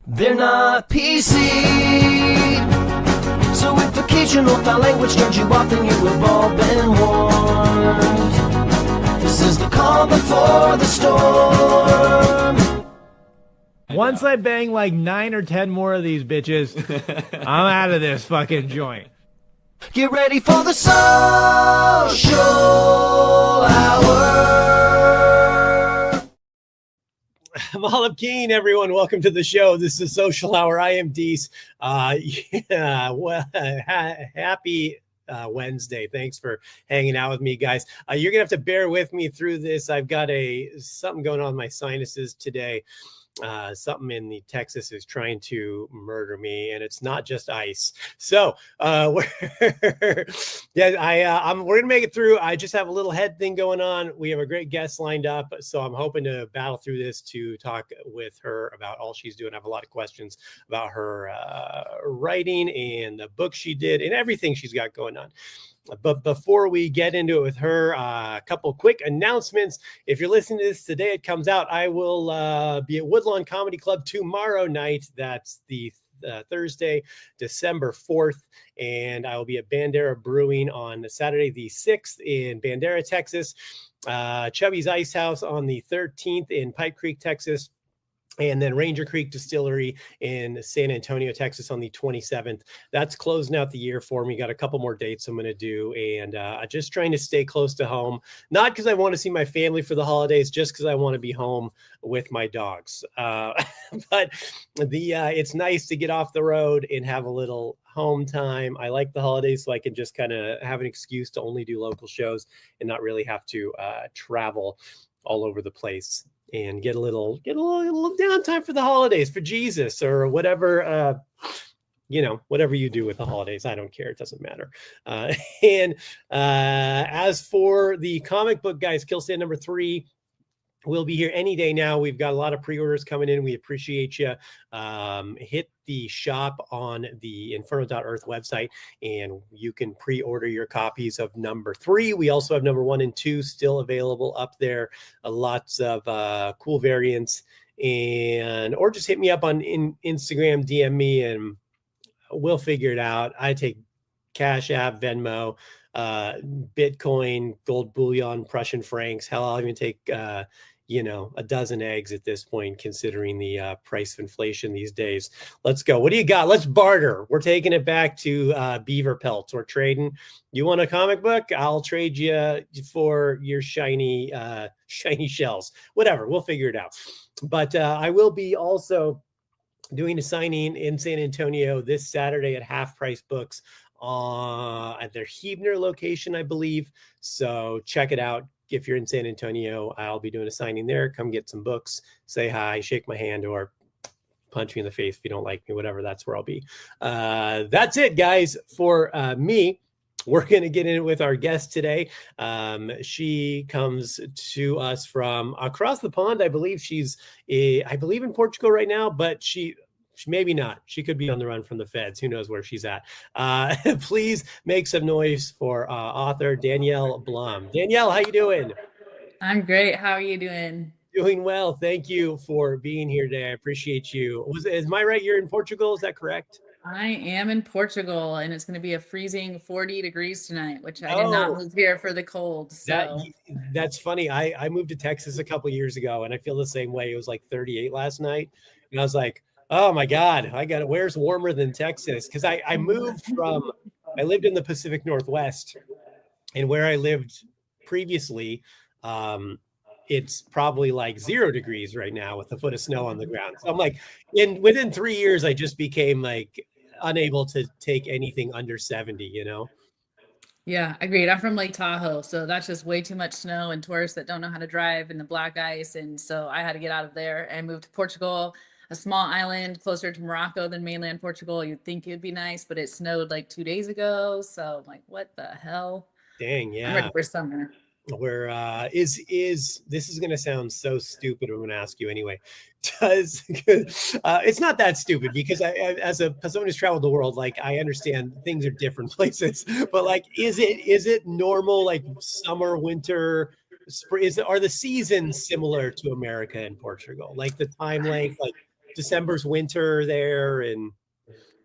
They're not PC. So if occasional foul language turns you off, then you have all been warned. This is the calm before the storm. Once I bang like 9 or 10 more of these bitches, I'm out of this fucking joint. Get ready for the social hour. I'm Olive Keen, everyone. Welcome to the show. This is Social Hour. I am Deece. Happy Wednesday. Thanks for hanging out with me, guys. You're gonna have to bear with me through this. I've got something going on with my sinuses today. Something in Texas is trying to murder me, and it's not just ice. So we're gonna make it through. I just have a little head thing going on. We have a great guest lined up, so I'm hoping to battle through this to talk with her about all she's doing. I have a lot of questions about her writing and the book she did and everything she's got going on. But before we get into it with her, a couple quick announcements. If you're listening to this today, it comes out. I will be at Woodlawn Comedy Club tomorrow night. That's the Thursday, December 4th. And I will be at Bandera Brewing on Saturday, the 6th in Bandera, Texas. Chubby's Ice House on the 13th in Pipe Creek, Texas. And then Ranger Creek Distillery in San Antonio, Texas on the 27th. That's closing out the year for me. Got a couple more dates I'm going to do. And just trying to stay close to home. Not because I want to see my family for the holidays, just because I want to be home with my dogs. But it's nice to get off the road and have a little home time. I like the holidays so I can just kind of have an excuse to only do local shows and not really have to travel all over the place. And get a little downtime for the holidays, for Jesus, or whatever, whatever you do with the holidays. I don't care. It doesn't matter. And as for the comic book, guys, Kill Stand number 3 will be here any day now. We've got a lot of pre-orders coming in. We appreciate you. Hit the shop on the inferno.earth website, and you can pre-order your copies of number 3. We also have number 1 and 2 still available up there. Lots of cool variants, or just hit me up on Instagram, DM me, and we'll figure it out. I take Cash App, Venmo, Bitcoin, gold bullion, Prussian francs. Hell, I'll even take a dozen eggs at this point, considering the price of inflation these days. Let's go. What do you got? Let's barter. We're taking it back to beaver pelts. We're trading. You want a comic book? I'll trade you for your shiny shells. Whatever. We'll figure it out. But I will be also doing a signing in San Antonio this Saturday at Half Price Books at their Huebner location, I believe. So check it out. If you're in San Antonio, I'll be doing a signing there. Come get some books, say hi, shake my hand, or punch me in the face if you don't like me, whatever. That's where I'll be. That's it, guys, for me. We're going to get in with our guest today. She comes to us from across the pond. I believe she's in Portugal right now, but she maybe not. She could be on the run from the feds. Who knows where she's at? Please make some noise for author Danielle Blum. Danielle, how you doing? I'm great. How are you doing? Doing well. Thank you for being here today. I appreciate you. Am I right? You're in Portugal. Is that correct? I am in Portugal, and it's going to be a freezing 40 degrees tonight, which I did not move here for the cold. So that's funny. I moved to Texas a couple years ago, and I feel the same way. It was like 38 last night, and I was like, oh my God, where's warmer than Texas? Because I lived in the Pacific Northwest, and where I lived previously, it's probably like 0 degrees right now with a foot of snow on the ground. So I'm like, within 3 years, I just became like unable to take anything under 70, Yeah, agreed. I'm from Lake Tahoe, so that's just way too much snow and tourists that don't know how to drive in the black ice. And so I had to get out of there and move to Portugal, a small island closer to Morocco than mainland Portugal. You'd think it'd be nice, but it snowed like 2 days ago. So I'm like, what the hell? Dang, yeah. I'm ready for summer. Where this is going to sound so stupid. I'm going to ask you anyway. It's not that stupid, because as someone who's traveled the world, like, I understand things are different places, but like, is it normal, like summer, winter, spring? Are the seasons similar to America and Portugal? Like the time length, like December's winter there? And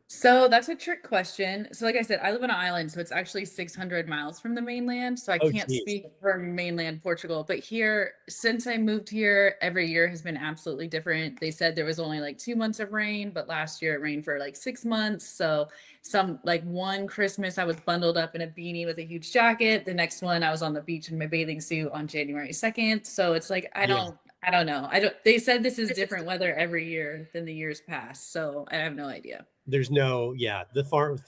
So that's a trick question. So, like I said, I live on an island, so it's actually 600 miles from the mainland. So I oh can't geez, speak for mainland Portugal. But here, since I moved here, every year has been absolutely different. They said there was only like 2 months of rain, but last year it rained for like 6 months. So like one Christmas, I was bundled up in a beanie with a huge jacket. The next one, I was on the beach in my bathing suit on January 2nd. So it's like yeah. I don't know. They said this is different weather every year than the years past. So I have no idea. There's no,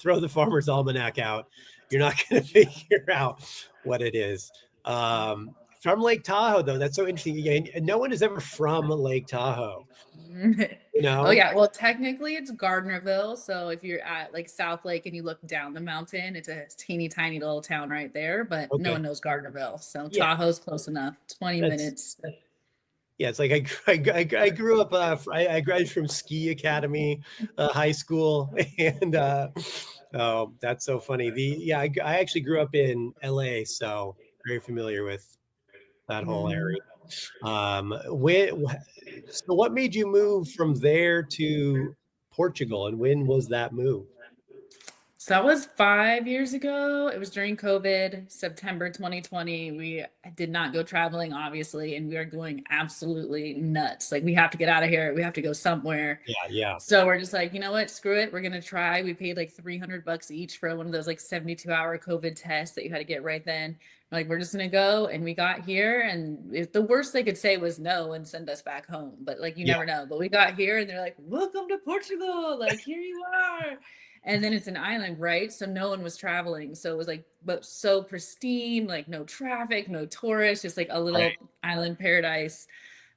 throw the farmer's almanac out. You're not going to figure out what it is. From Lake Tahoe, though, that's so interesting. And no one is ever from Lake Tahoe, you Oh know? yeah, well technically it's Gardnerville. So if you're at like South Lake and you look down the mountain, it's a teeny tiny little town right there, but no Okay. one knows Gardnerville. So Yeah, Tahoe's close enough, 20 that's, minutes. yeah, it's like I grew up, I graduated from Ski Academy High School. And oh, that's so funny. I actually grew up in LA, so very familiar with that whole Mhm. area. So what made you move from there to Portugal, and when was that move? So that was 5 years ago. It was during COVID, September 2020. We did not go traveling, obviously, and we are going absolutely nuts. Like, we have to get out of here. We have to go somewhere. Yeah, yeah, So we're just like, you know what? Screw it. We're gonna try. We paid like $300 each for one of those like 72-hour COVID tests that you had to get right then. Like, we're just gonna go. And we got here, and the worst they could say was no and send us back home. But like, you yeah, never know. But we got here, and they're like, "Welcome to Portugal. Like, here you are." And then it's an island, right? So no one was traveling. So it was like, but so pristine, like no traffic, no tourists, just like a right, little island paradise.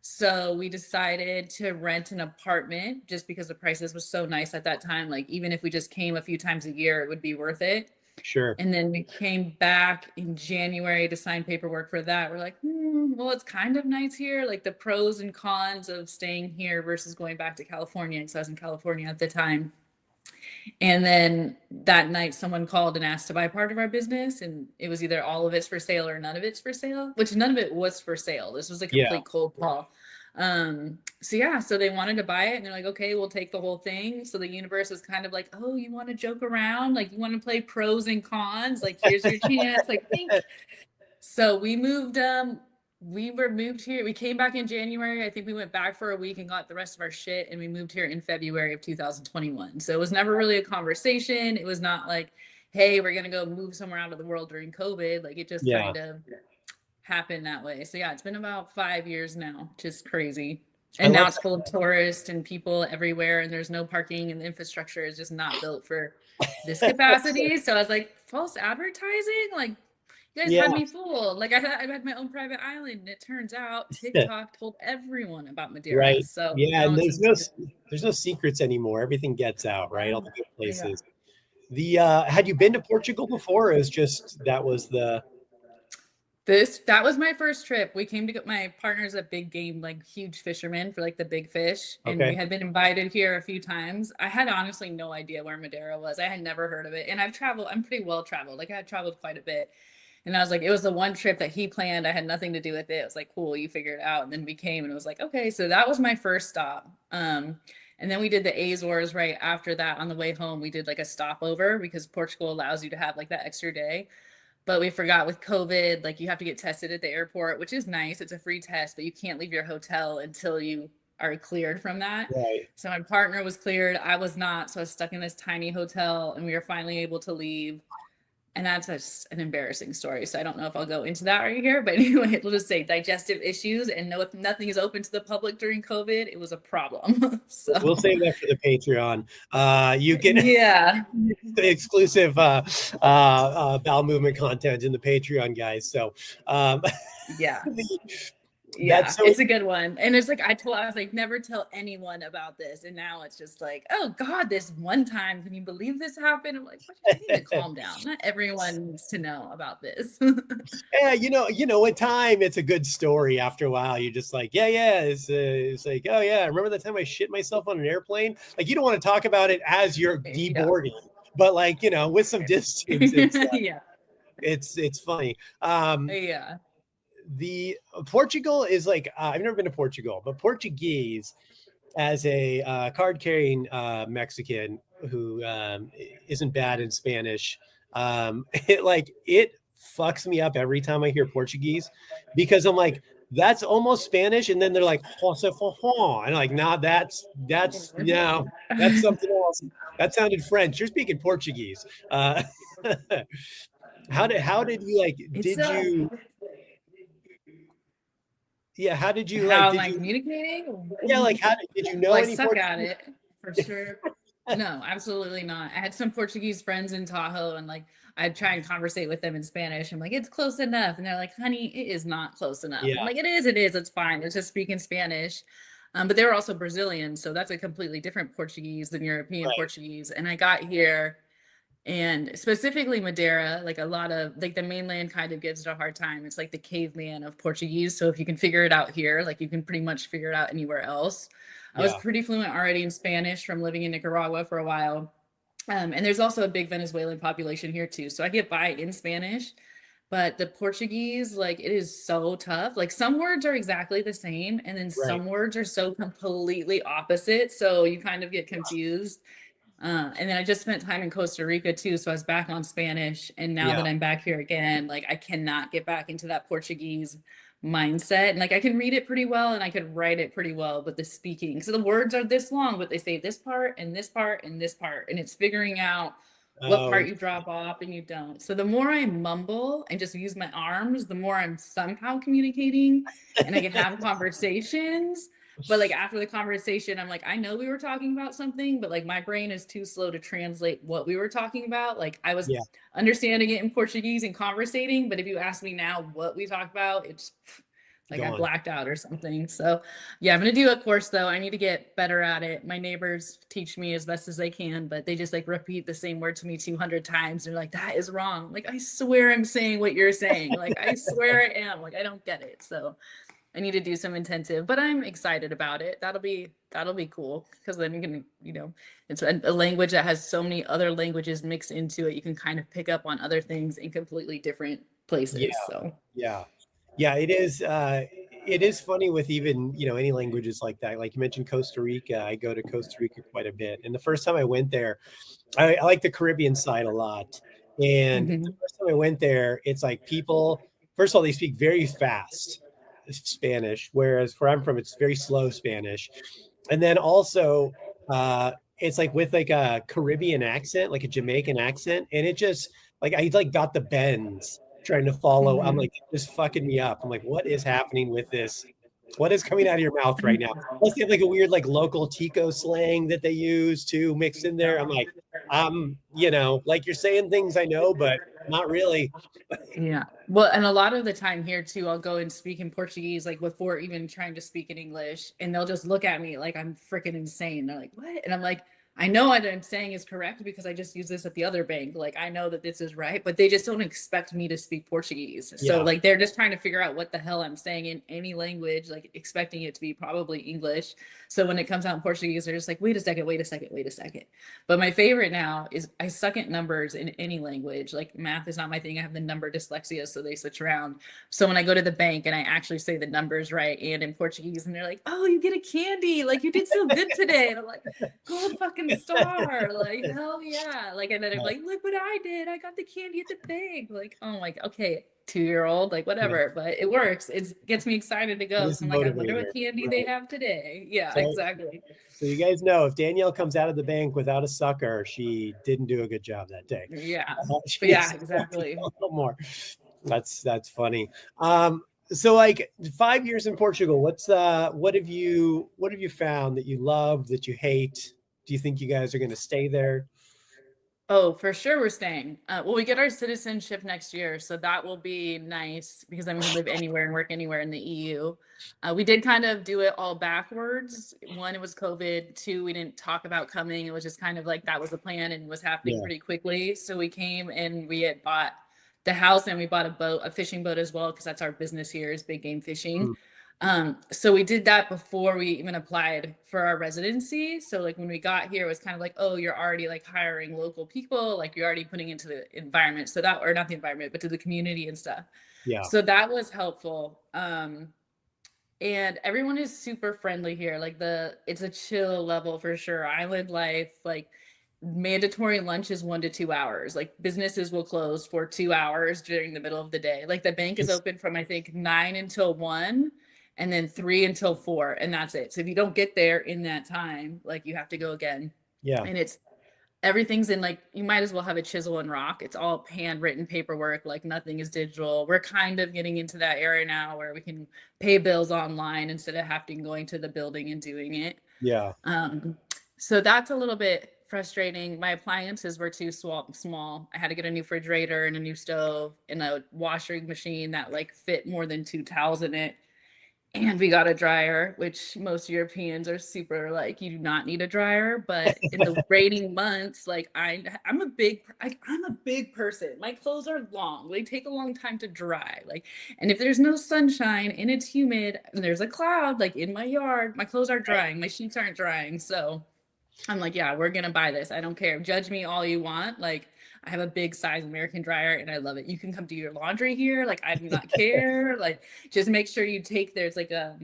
So we decided to rent an apartment just because the prices were so nice at that time. Like, even if we just came a few times a year, it would be worth it. sure. And then we came back in January to sign paperwork for that. We're like, well, it's kind of nice here. Like, the pros and cons of staying here versus going back to California. Because I was in California at the time. And then that night, someone called and asked to buy part of our business. And it was either all of it's for sale or none of it's for sale, which none of it was for sale. This was a Yeah, complete cold call. So they wanted to buy it, and they're like, okay, we'll take the whole thing. So the universe was kind of like, oh, you want to joke around? Like, you want to play pros and cons? Like, here's your chance. Like, think. So we were moved here. We came back in January. I think we went back for a week and got the rest of our shit, and we moved here in February of 2021. So it was never really a conversation. It was not like, hey, we're gonna go move somewhere out of the world during COVID. Like, it just yeah. kind of happened that way. So yeah, it's been about 5 years now. Just crazy. I And now love it's full of tourists and people everywhere, and there's no parking, and the infrastructure is just not built for this capacity. So I was like, false advertising? Like, you guys Yeah, had me fooled. Like, I had my own private island, and it turns out TikTok told everyone about Madeira. right. So Yeah, now and it's there's no secrets anymore. Everything gets out, right? All yeah. the good Yeah. places. The had you been to Portugal before? Or it was just that was the That was my first trip. We came to get my partner's a big game, like huge fisherman for like the big fish. And we okay. had been invited here a few times. I had honestly no idea where Madeira was. I had never heard of it. And I'm pretty well traveled. Like, I had traveled quite a bit. And I was like, it was the one trip that he planned. I had nothing to do with it. It was like, cool, you figure it out. And then we came, and it was like, okay, so that was my first stop. And then we did the Azores right after that. On the way home, we did like a stopover because Portugal allows you to have like that extra day. But we forgot with COVID, like, you have to get tested at the airport, which is nice. It's a free test, but you can't leave your hotel until you are cleared from that. Right. So my partner was cleared. I was not. So I was stuck in this tiny hotel, and we were finally able to leave. And that's just an embarrassing story. So I don't know if I'll go into that right here. But anyway, it'll just say digestive issues, and no, if nothing is open to the public during COVID, it was a problem. We'll So save that for the Patreon. You can yeah. the exclusive bowel movement content in the Patreon, guys. So Yeah. Yeah, that's so it's a good one. And it's like, I was like, never tell anyone about this. And now it's just like, oh God, this one time, can you believe this happened? I'm like, what, you need to calm down. Not everyone needs to know about this. yeah, in time it's a good story. After a while, you're just like, yeah, it's like, oh yeah, remember the time I shit myself on an airplane? Like, you don't want to talk about it as you're Yeah. deboarding, but like, with some distance, Yeah. it's funny. Yeah. The Portugal is like I've never been to Portugal, but Portuguese as a card carrying Mexican who isn't bad in Spanish, it fucks me up every time I hear Portuguese, because I'm like, that's almost Spanish, and then they're like, Jose Fofon, and I'm like, nah, that's no, that's something else. That sounded French. You're speaking Portuguese. How did you like? It's Did you? Yeah, how did you like? how am Did I you? communicating? Yeah, like how did you Well, know I any suck at Portuguese? it for sure. No, absolutely not. I had some Portuguese friends in Tahoe, and like I'd try and conversate with them in Spanish. I'm like, it's close enough. And they're like, honey, it is not close enough. I'm Yeah, like, it is, it's fine. It's just speaking Spanish. But they were also Brazilian, so that's a completely different Portuguese than European right. Portuguese. And I got here, and specifically Madeira, like a lot of like the mainland kind of gives it a hard time. It's like the caveman of Portuguese. So if you can figure it out here, like you can pretty much figure it out anywhere else. I was Yeah. pretty fluent already in Spanish from living in Nicaragua for a while. And there's also a big Venezuelan population here too. So I get by in Spanish, but the Portuguese, like it is so tough. Like some words are exactly the same, and then Right. some words are so completely opposite. So you kind of get confused. And then I just spent time in Costa Rica too. So I was back on Spanish. And now Yeah. that I'm back here again, like I cannot get back into that Portuguese mindset. And like I can read it pretty well and I could write it pretty well, but the speaking, so the words are this long, but they say this part and this part and this part. And it's figuring out what Oh, part you drop off and you don't. So the more I mumble and just use my arms, the more I'm somehow communicating and I can have conversations. But like after the conversation, I'm like, I know we were talking about something, but like my brain is too slow to translate what we were talking about. Like I was yeah. understanding it in Portuguese and conversating, but if you ask me now what we talked about, it's like I Go on. blacked out or something. So yeah, I'm gonna do a course though. I need to get better at it. My neighbors teach me as best as they can, but they just like repeat the same word to me 200 times. They're like, that is wrong. Like, I swear I'm saying what you're saying. Like, I swear I am. Like, I don't get it. So I need to do some intensive, but I'm excited about it. That'll be cool because then you can, it's a language that has so many other languages mixed into it. You can kind of pick up on other things in completely different Yeah. places. So Yeah. Yeah. It is funny with even, any languages like that. Like you mentioned Costa Rica. I go to Costa Rica quite a bit. And the first time I went there, I like the Caribbean side a lot. And the mhm. first time I went there, it's like people, first of all, they speak very fast Spanish, whereas where I'm from, it's very slow Spanish. And then also, it's like with like a Caribbean accent, like a Jamaican accent, and it just like I like got the bends trying to follow. I'm Mhm. like, just fucking me up. I'm like, what is happening with this? What is coming out of your mouth right now? Plus, they have like a weird like local Tico slang that they use too mixed in there. I'm like, like you're saying things I know, but not really. Yeah. Well, and a lot of the time here too, I'll go and speak in Portuguese, like before even trying to speak in English, and they'll just look at me like I'm freaking insane. They're like, what? And I'm like, I know what I'm saying is correct because I just use this at the other bank. Like I know that this is right, but they just don't expect me to speak Portuguese. So Yeah, like they're just trying to figure out what the hell I'm saying in any language, like expecting it to be probably English. So when it comes out in Portuguese, they're just like, wait a second, wait a second, wait a second. But my favorite now is I suck at numbers in any language. Like math is not my thing. I have the number dyslexia, so they switch around. So when I go to the bank and I actually say the numbers right and in Portuguese, and they're like, "Oh, you get a candy! Like you did so good today." And I'm like, "Gold fucking star! Like hell yeah!" Like and then I'm yeah, like, "Look what I did! I got the candy at the bank!" Like oh my, okay, 2-year-old, like yeah. whatever. But it works. It gets me excited to It go. is So a I'm like, I wonder motivator, what candy they right? have today. Yeah, So exactly. So you guys know if Danielle comes out of the bank without a sucker, she didn't do a good job that day. Yeah, but She yeah, needs to exactly. go a little more. That's funny. So like 5 years in Portugal, what have you found that you love, that you hate? Do you think you guys are going to stay there? Oh, for sure we're staying. Well, we get our citizenship next year, so that will be nice because then we can live anywhere and work anywhere in the EU. We did kind of do it all backwards. One, it was COVID. Two, we didn't talk about coming. It was just kind of like that was the plan and it was happening Yeah. pretty quickly. So we came and we had bought the house and we bought a boat, a fishing boat as well, because that's our business here is big game fishing. Mm, So we did that before we even applied for our residency. So like when we got here, it was kind of like, oh, you're already like hiring local people, like you're already putting into the environment. So that, or not the environment, but to the community and stuff. yeah. So that was helpful. And everyone is super friendly here. Like it's a chill level for sure. Island life, like mandatory lunch is 1 to 2 hours. Like businesses will close for 2 hours during the middle of the day. Like the bank is It's- open from I think 9 until 1 and then 3 until 4. And that's it. So if you don't get there in that time, like you have to go again. yeah. And it's everything's in like you might as well have a chisel and rock. It's all handwritten paperwork, like nothing is digital. We're kind of getting into that era now where we can pay bills online instead of having going to the building and doing it. Yeah. So that's a little bit frustrating. My appliances were too small. I had to get a new refrigerator and a new stove and a washing machine that like fit more than 2 towels in it. And we got a dryer, which most Europeans are super like, you do not need a dryer. But in the raining months, like I'm a big person. My clothes are long. They take a long time to dry. Like, and if there's no sunshine and it's humid and there's a cloud, like in my yard, my clothes are drying. My sheets aren't drying. So I'm like, yeah, we're gonna buy this. I don't care. Judge me all you want. Like, I have a big size American dryer and I love it. You can come do your laundry here. Like, I do not care. Like, just make sure you there's like a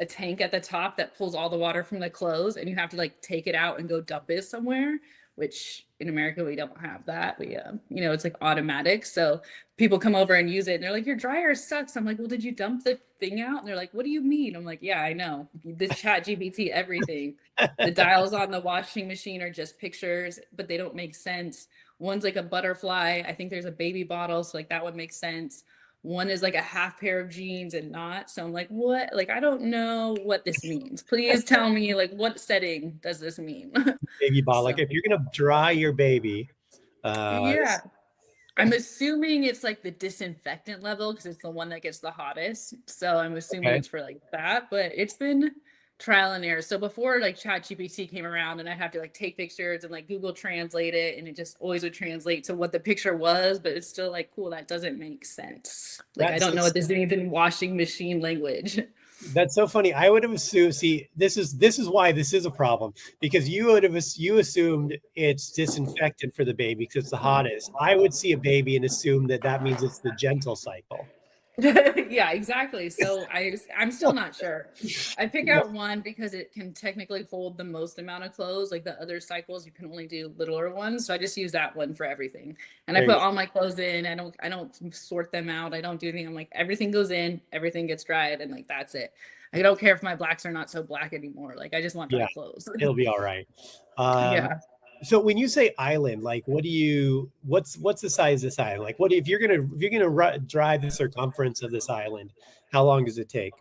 tank at the top that pulls all the water from the clothes and you have to like take it out and go dump it somewhere, which in America we don't have that. We it's like automatic. So people come over and use it and they're like, your dryer sucks. I'm like, well, did you dump the thing out? And they're like, what do you mean? I'm like, yeah, I know. This chat GPT, everything. The dials on the washing machine are just pictures, but they don't make sense. One's like a butterfly. I think there's a baby bottle. So like that would make sense. One is like a half pair of jeans and not. So I'm like, what? Like, I don't know what this means. Please tell me, like, what setting does this mean? Baby bottle. So, Like if you're gonna dry your baby, yeah. I'm assuming it's like the disinfectant level because it's the one that gets the hottest. So I'm assuming Okay. it's for like that, but it's been trial and error. So before like ChatGPT came around and I'd have to like take pictures and like Google translate it and it just always would translate to what the picture was, but it's still like, cool, that doesn't make sense. Like I don't know what this means in washing machine language. That's so funny. I would have assumed. See, this is why this is a problem because you assumed it's disinfectant for the baby because it's the hottest. I would see a baby and assume that means it's the gentle cycle. Yeah, exactly. So I'm still not sure. I pick out one because it can technically hold the most amount of clothes. Like the other cycles, you can only do littler ones. So I just use that one for everything. And I There put you go. all my clothes in. I don't sort them out. I don't do anything. I'm like everything goes in, everything gets dried, and like that's it. I don't care if my blacks are not so black anymore. Like I just want dry Yeah, clothes. it'll be all right. Um, Yeah. so when you say island, like what's the size of this island? Like what if you're gonna drive the circumference of this island, how long does it take?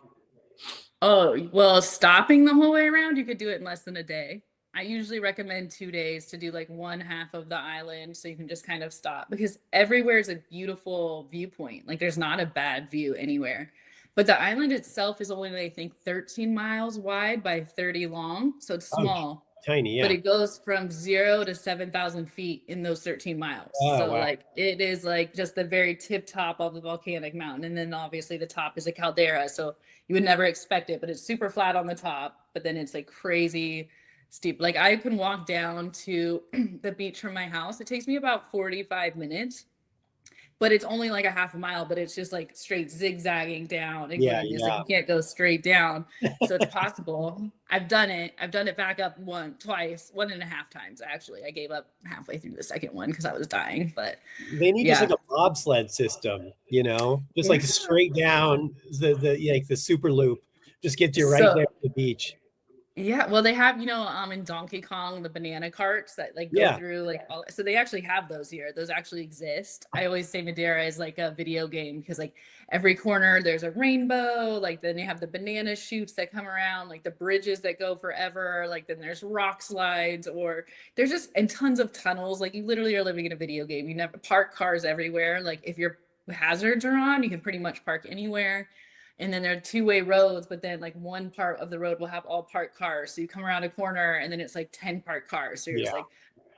Oh, well, stopping the whole way around, you could do it in less than a day. I usually recommend 2 days to do like one half of the island so you can just kind of stop because everywhere is a beautiful viewpoint. Like there's not a bad view anywhere. But the island itself is only, I think, 13 miles wide by 30 long. So it's Oh, small, tiny, but yeah. it goes from 0 to 7,000 feet in those 13 miles. Oh So wow. like it is like just the very tip top of the volcanic mountain. And then obviously the top is a caldera. So you would never expect it, but it's super flat on the top, but then it's like crazy steep. Like I can walk down to the beach from my house. It takes me about 45 minutes, but it's only like a half a mile, but it's just like straight zigzagging down and Yeah, going this, like yeah. you can't go straight down. So it's possible. I've done it. I've done it back up twice, 1.5 times actually. I gave up halfway through the second one because I was dying, but They need just like yeah. a bobsled system, just Yeah. like straight down the super loop, just gets you right So there at the beach. yeah, well, they have, in Donkey Kong, the banana carts that like go Yeah. through like all, so they actually have those here. Those actually exist. I always say Madeira is like a video game because like every corner there's a rainbow, like then you have the banana shoots that come around, like the bridges that go forever, like then there's rock slides or there's just and tons of tunnels. Like you literally are living in a video game. You never park cars everywhere. Like if your hazards are on, you can pretty much park anywhere. And then there are two-way roads, but then like one part of the road will have all parked cars. So you come around a corner and then it's like 10 parked cars. So you're Yeah. just like,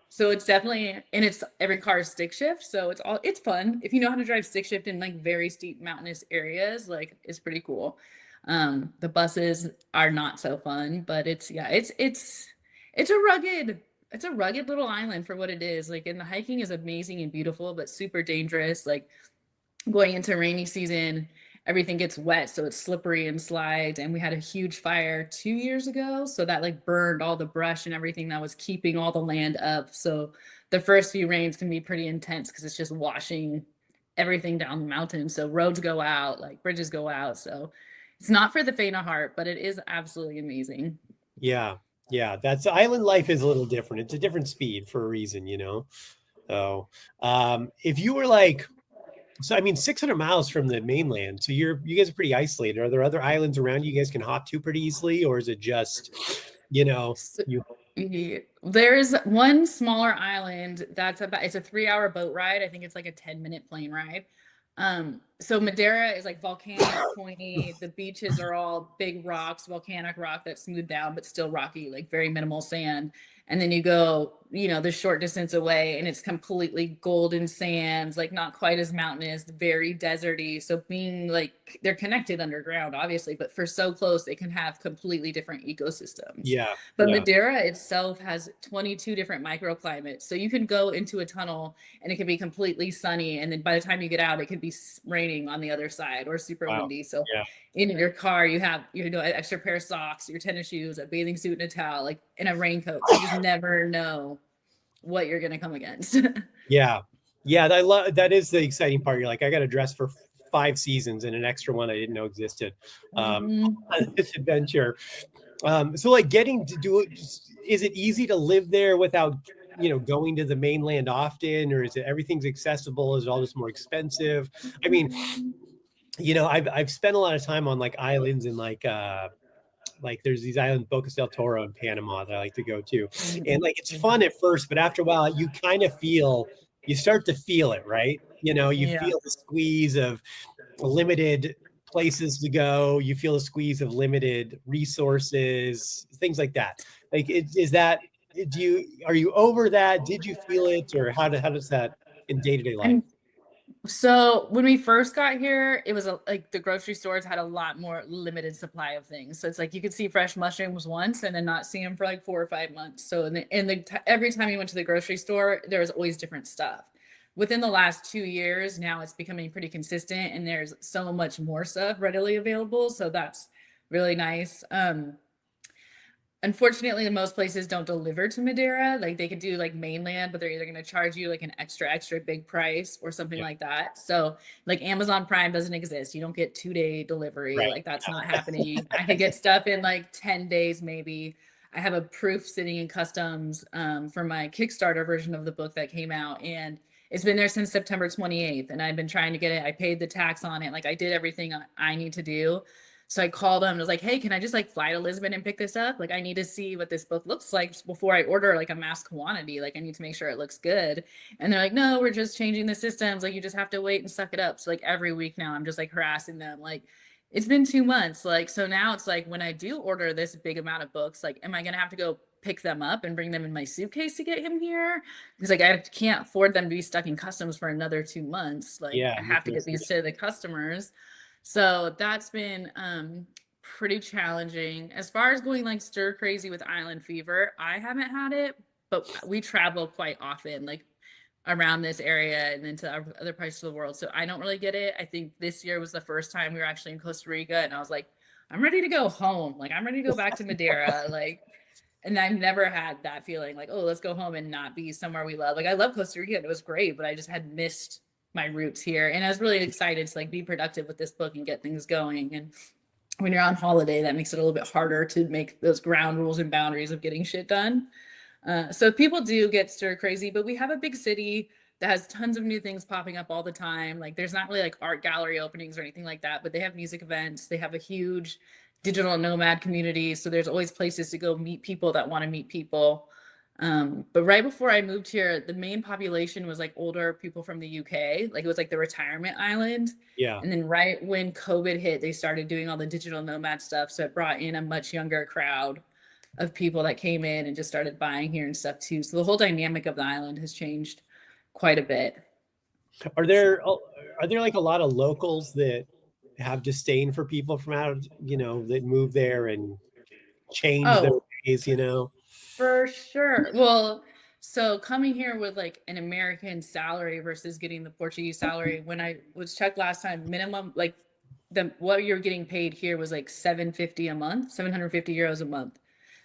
so it's definitely, and it's every car is stick shift. So it's fun. If you know how to drive stick shift in like very steep mountainous areas, like it's pretty cool. The buses are not so fun, but it's a rugged little island for what it is. Like, and the hiking is amazing and beautiful, but super dangerous. Like going into rainy season, everything gets wet, so it's slippery and slides. And we had a huge fire 2 years ago, so that like burned all the brush and everything that was keeping all the land up. So the first few rains can be pretty intense because it's just washing everything down the mountain. So roads go out, like bridges go out. So it's not for the faint of heart, but it is absolutely amazing. Yeah. Yeah. That's island life is a little different. It's a different speed for a reason, you know? So, if you were like, so I mean, 600 miles from the mainland, so you guys are pretty isolated. Are there other islands around you guys can hop to pretty easily, or is it just, you know, So, you? there's one smaller island that's about, it's a 3 hour boat ride. I think it's like a 10-minute plane ride. So Madeira is like volcanic, pointy. The beaches are all big rocks, volcanic rock that's smoothed down, but still rocky, like very minimal sand. And then you go, the short distance away and it's completely golden sands, like not quite as mountainous, very deserty. So being like, they're connected underground, obviously, but for so close, they can have completely different ecosystems. Yeah. But Yeah. Madeira itself has 22 different microclimates. So you can go into a tunnel and it can be completely sunny. And then by the time you get out, it could be raining on the other side or super Wow. windy. So Yeah. in your car, you have, an extra pair of socks, your tennis shoes, a bathing suit and a towel, like in a raincoat. You just never know what you're going to come against. Yeah. Yeah. I love, that is the exciting part. You're like, I got to dress for 5 seasons and an extra one I didn't know existed. Mhm. This adventure. So like getting to do it, is it easy to live there without, going to the mainland often, or is it everything's accessible? Is it all just more expensive? I mean, I've spent a lot of time on like islands and like there's these islands, Bocas del Toro in Panama that I like to go to. And like it's fun at first, but after a while you kind of you start to feel it, right? You Yeah. feel the squeeze of limited places to go. You feel the squeeze of limited resources, things like that. Like, are you over that? Did you feel it, or how does that in day-to-day life? So when we first got here, it was like the grocery stores had a lot more limited supply of things. So it's like you could see fresh mushrooms once and then not see them for like 4 or 5 months. So every time you went to the grocery store, there was always different stuff. Within the last 2 years, now it's becoming pretty consistent and there's so much more stuff readily available. So that's really nice. Unfortunately, most places don't deliver to Madeira. Like they could do like mainland, but they're either going to charge you like an extra big price or something like that. So like Amazon Prime doesn't exist. You don't get 2-day delivery. Right. Like that's not happening. I could get stuff in like 10 days, maybe. I have a proof sitting in customs for my Kickstarter version of the book that came out, and it's been there since September 28th. And I've been trying to get it. I paid the tax on it. Like I did everything I need to do. So I called them and was like, hey, can I just like fly to Lisbon and pick this up? Like, I need to see what this book looks like before I order like a mass quantity. Like, I need to make sure it looks good. And they're like, no, we're just changing the systems. Like, you just have to wait and suck it up. So like every week now I'm just like harassing them. Like, it's been 2 months. Like, so now it's like when I do order this big amount of books, like, am I going to have to go pick them up and bring them in my suitcase to get him here? Because like, I can't afford them to be stuck in customs for another 2 months. Like, Yeah, I have to get these to the customers. So that's been pretty challenging. As far as going like stir crazy with island fever, I haven't had it, but we travel quite often, like around this area and then to other parts of the world. So I don't really get it. I think this year was the first time we were actually in Costa Rica, and I was like, I'm ready to go home. Like I'm ready to go back to Madeira. Like, and I've never had that feeling like, oh, let's go home and not be somewhere we love. Like I love Costa Rica and it was great, but I just had missed my roots here. And I was really excited to like be productive with this book and get things going. And when you're on holiday, that makes it a little bit harder to make those ground rules and boundaries of getting shit done. So people do get stir crazy, but we have a big city that has tons of new things popping up all the time. Like there's not really like art gallery openings or anything like that, but they have music events. They have a huge digital nomad community. So there's always places to go meet people that want to meet people. But right before I moved here, the main population was like older people from the UK. Like it was like the retirement island. Yeah. And then right when COVID hit, they started doing all the digital nomad stuff. So it brought in a much younger crowd of people that came in and just started buying here and stuff too. So the whole dynamic of the island has changed quite a bit. Are there like a lot of locals that have disdain for people from out, that move there and change their ways, For sure. Well, so coming here with like an American salary versus getting the Portuguese salary, when I was checked last time, minimum like what you're getting paid here was like 750 a month, 750 euros a month.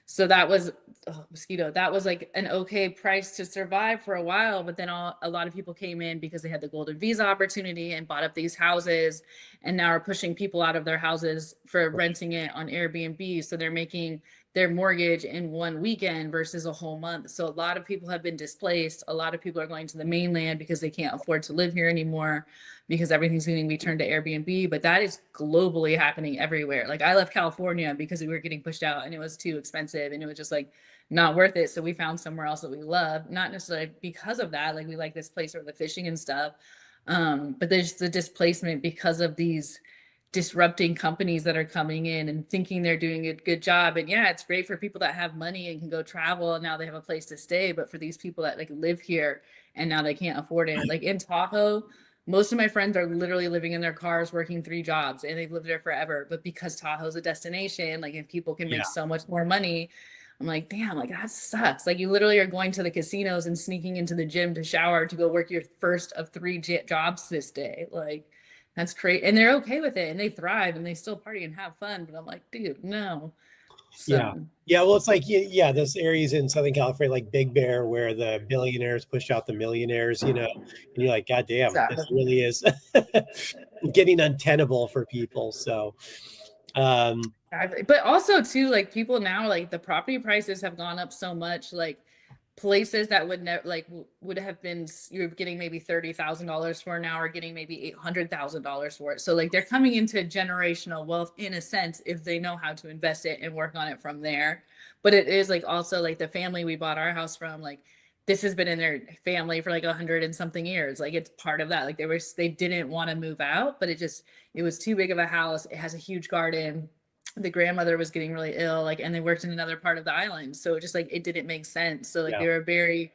So that was, oh, mosquito, that was like an okay price to survive for a while. But then a lot of people came in because they had the golden visa opportunity and bought up these houses, and now are pushing people out of their houses for renting it on Airbnb. So they're making their mortgage in one weekend versus a whole month. So a lot of people have been displaced. A lot of people are going to the mainland because they can't afford to live here anymore, because everything's going to be turned to Airbnb. But that is globally happening everywhere. Like I left California because we were getting pushed out and it was too expensive and it was just like not worth it. So we found somewhere else that we love, not necessarily because of that. Like we like this place for the fishing and stuff. But there's the displacement because of these disrupting companies that are coming in and thinking they're doing a good job. And yeah, it's great for people that have money and can go travel and now they have a place to stay. But for these people that like live here and now they can't afford it, like in Tahoe, most of my friends are literally living in their cars, working 3 jobs, and they've lived there forever. But because Tahoe's a destination, like if people can make so much more money, I'm like, damn, like that sucks. Like you literally are going to the casinos and sneaking into the gym to shower to go work your first of 3 jobs this day. Like that's great. And they're okay with it and they thrive and they still party and have fun. But I'm like, dude, no. So Yeah. Well, it's like, yeah, those areas in Southern California, like Big Bear, where the billionaires push out the millionaires, and you're like, God damn, this really is getting untenable for people. So, but also too, like people now, like the property prices have gone up so much, like places that would never would have been, you're getting maybe $30,000 for now are getting maybe $800,000 for it. So like they're coming into generational wealth in a sense if they know how to invest it and work on it from there. But it is like also like the family we bought our house from, like this has been in their family for like 100 and something years. Like it's part of that. Like they didn't want to move out, but it was too big of a house. It has a huge garden. The grandmother was getting really ill, like, and they worked in another part of the island. So just like, it didn't make sense. So like, they were very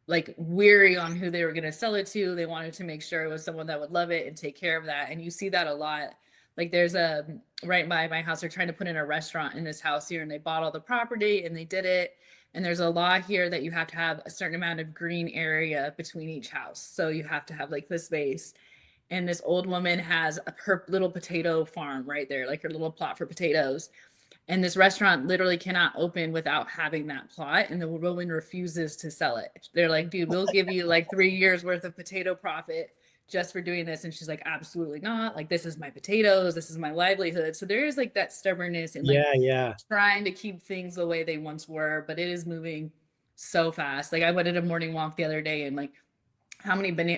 like weary on who they were going to sell it to. They wanted to make sure it was someone that would love it and take care of that. And you see that a lot. Like there's right by my house, they're trying to put in a restaurant in this house here and they bought all the property and they did it. And there's a law here that you have to have a certain amount of green area between each house. So you have to have like the space. And this old woman has her little potato farm right there, like her little plot for potatoes. And this restaurant literally cannot open without having that plot. And the woman refuses to sell it. They're like, dude, we'll give you like 3 years worth of potato profit just for doing this. And she's like, absolutely not. Like, this is my potatoes. This is my livelihood. So there is like that stubbornness and like trying to keep things the way they once were, but it is moving so fast. Like I went at a morning walk the other day and like,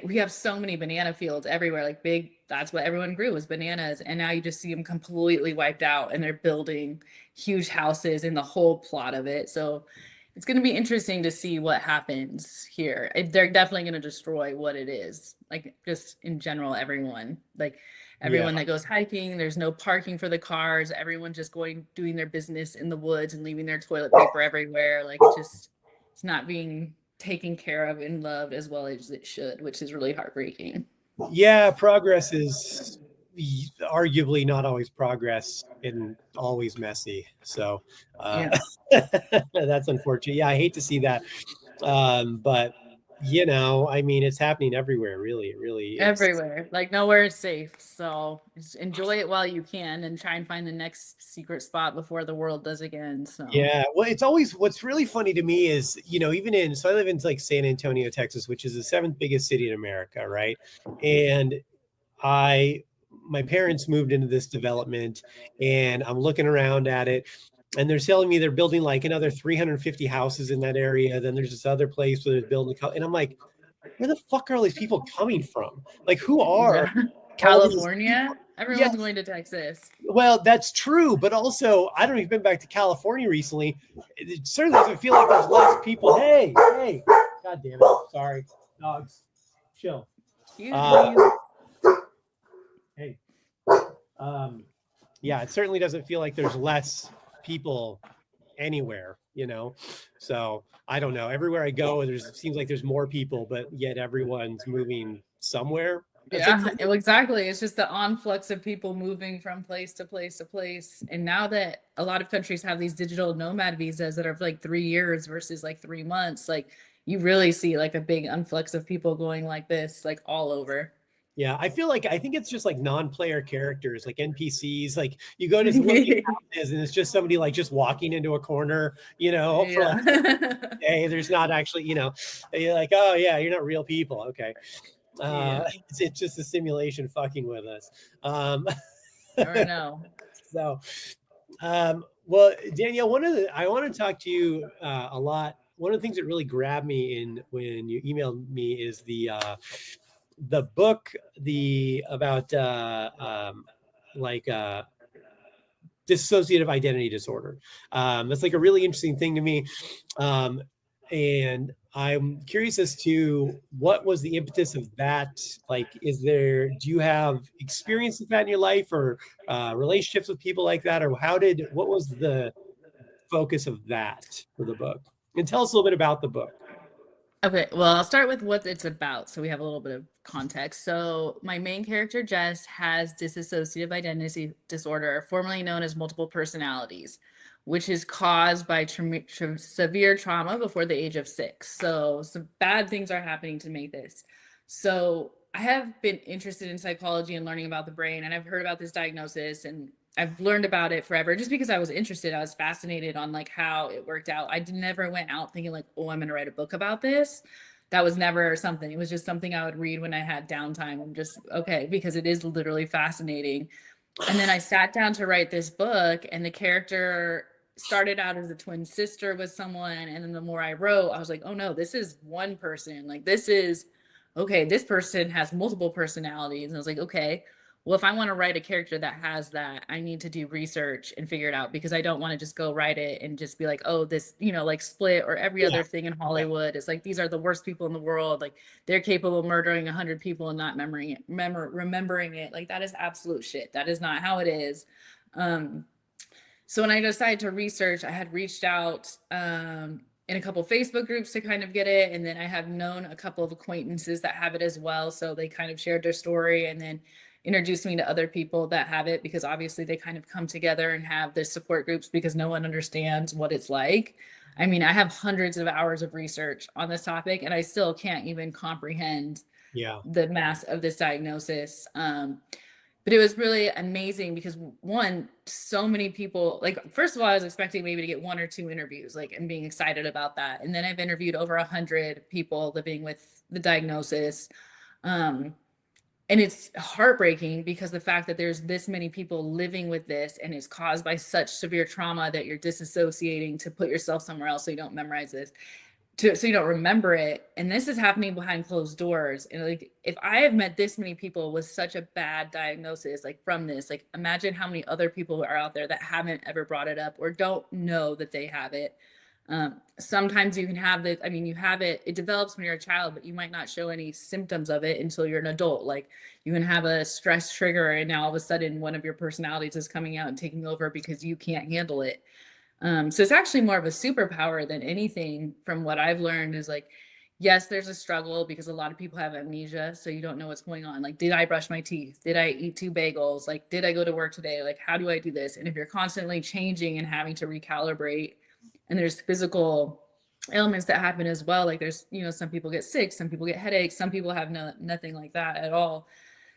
we have so many banana fields everywhere, like big, that's what everyone grew was bananas. And now you just see them completely wiped out and they're building huge houses in the whole plot of it. So it's going to be interesting to see what happens here. They're definitely going to destroy what it is. Like just in general, everyone that goes hiking, there's no parking for the cars. Everyone just doing their business in the woods and leaving their toilet paper everywhere. Like it's not being taken care of and loved as well as it should, which is really heartbreaking. Yeah, progress is arguably not always progress and always messy. So that's unfortunate. Yeah, I hate to see that. But I mean, it's happening everywhere, really. It really is. Everywhere. Like nowhere is safe. So just enjoy it while you can and try and find the next secret spot before the world does again. So yeah, well, what's really funny to me is, so I live in like San Antonio, Texas, which is the 7th biggest city in America, right? And my parents moved into this development and I'm looking around at it and they're telling me they're building like another 350 houses in that area. Then there's this other place where they're building, and I'm like, where the fuck are all these people coming from? Like, who are California? Everyone's going to Texas. Well, that's true, but also I don't know if you've been back to California recently. It certainly doesn't feel like there's less people. Hey, God damn it! Sorry, dogs, chill. Hey, yeah, it certainly doesn't feel like there's less people anywhere, So I don't know. Everywhere I go, it seems like there's more people, but yet everyone's moving somewhere. Yeah, exactly. It's just the influx of people moving from place to place to place. And now that a lot of countries have these digital nomad visas that are like 3 years versus like 3 months, like you really see like a big influx of people going like this, like all over. Yeah, I think it's just like non-player characters, like NPCs. Like you go to one of these houses and it's just somebody like just walking into a corner, you know, for like Yeah. hey, there's not actually, you know, you're like, oh yeah, you're not real people. Okay. Yeah. It's just a simulation fucking with us. Never know. So well, Danielle, I want to talk to you a lot. One of the things that really grabbed me in when you emailed me is the book, about like dissociative identity disorder. That's like a really interesting thing to me. Um, and I'm curious as to what was the impetus of that? Like, do you have experience with that in your life, or relationships with people like that? Or what was the focus of that for the book? And tell us a little bit about the book. Okay, well, I'll start with what it's about so we have a little bit of context. So, my main character, Jess, has dissociative identity disorder, formerly known as multiple personalities, which is caused by severe trauma before the age of 6. So, some bad things are happening to make this. So, I have been interested in psychology and learning about the brain, and I've heard about this diagnosis and I've learned about it forever just because I was interested. I was fascinated on like how it worked out. Never went out thinking like, oh, I'm going to write a book about this. That was never something. It was just something I would read when I had downtime. I'm just okay because it is literally fascinating. And then I sat down to write this book, and the character started out as a twin sister with someone. And then the more I wrote, I was like, oh no, this is one person. Like, this is okay. This person has multiple personalities. And I was like, okay, well, if I want to write a character that has that, I need to do research and figure it out because I don't want to just go write it and just be like, oh, this, like Split or every Yeah. other thing in Hollywood. It's like, these are the worst people in the world. Like, they're capable of murdering 100 people and not remembering it. Like, that is absolute shit. That is not how it is. So when I decided to research, I had reached out in a couple Facebook groups to kind of get it. And then I have known a couple of acquaintances that have it as well. So they kind of shared their story and then introduced me to other people that have it, because obviously they kind of come together and have their support groups because no one understands what it's like. I mean, I have hundreds of hours of research on this topic and I still can't even comprehend Yeah. the mass of this diagnosis. But it was really amazing because one, so many people, like, first of all, I was expecting maybe to get 1 or 2 interviews, like, and being excited about that. And then I've interviewed over 100 people living with the diagnosis. And it's heartbreaking because the fact that there's this many people living with this and it's caused by such severe trauma that you're disassociating to put yourself somewhere else so you don't memorize this, so you don't remember it. And this is happening behind closed doors. And like, if I have met this many people with such a bad diagnosis, like from this, like imagine how many other people are out there that haven't ever brought it up or don't know that they have it. Sometimes you can have the, I mean, you have it, it develops when you're a child, but you might not show any symptoms of it until you're an adult. Like, you can have a stress trigger and now all of a sudden one of your personalities is coming out and taking over because you can't handle it. So it's actually more of a superpower than anything. From what I've learned is like, yes, there's a struggle because a lot of people have amnesia. So you don't know what's going on. Like, did I brush my teeth? Did I eat 2 bagels? Like, did I go to work today? Like, how do I do this? And if you're constantly changing and having to recalibrate, and there's physical ailments that happen as well. Like, there's, some people get sick, some people get headaches, some people have nothing like that at all.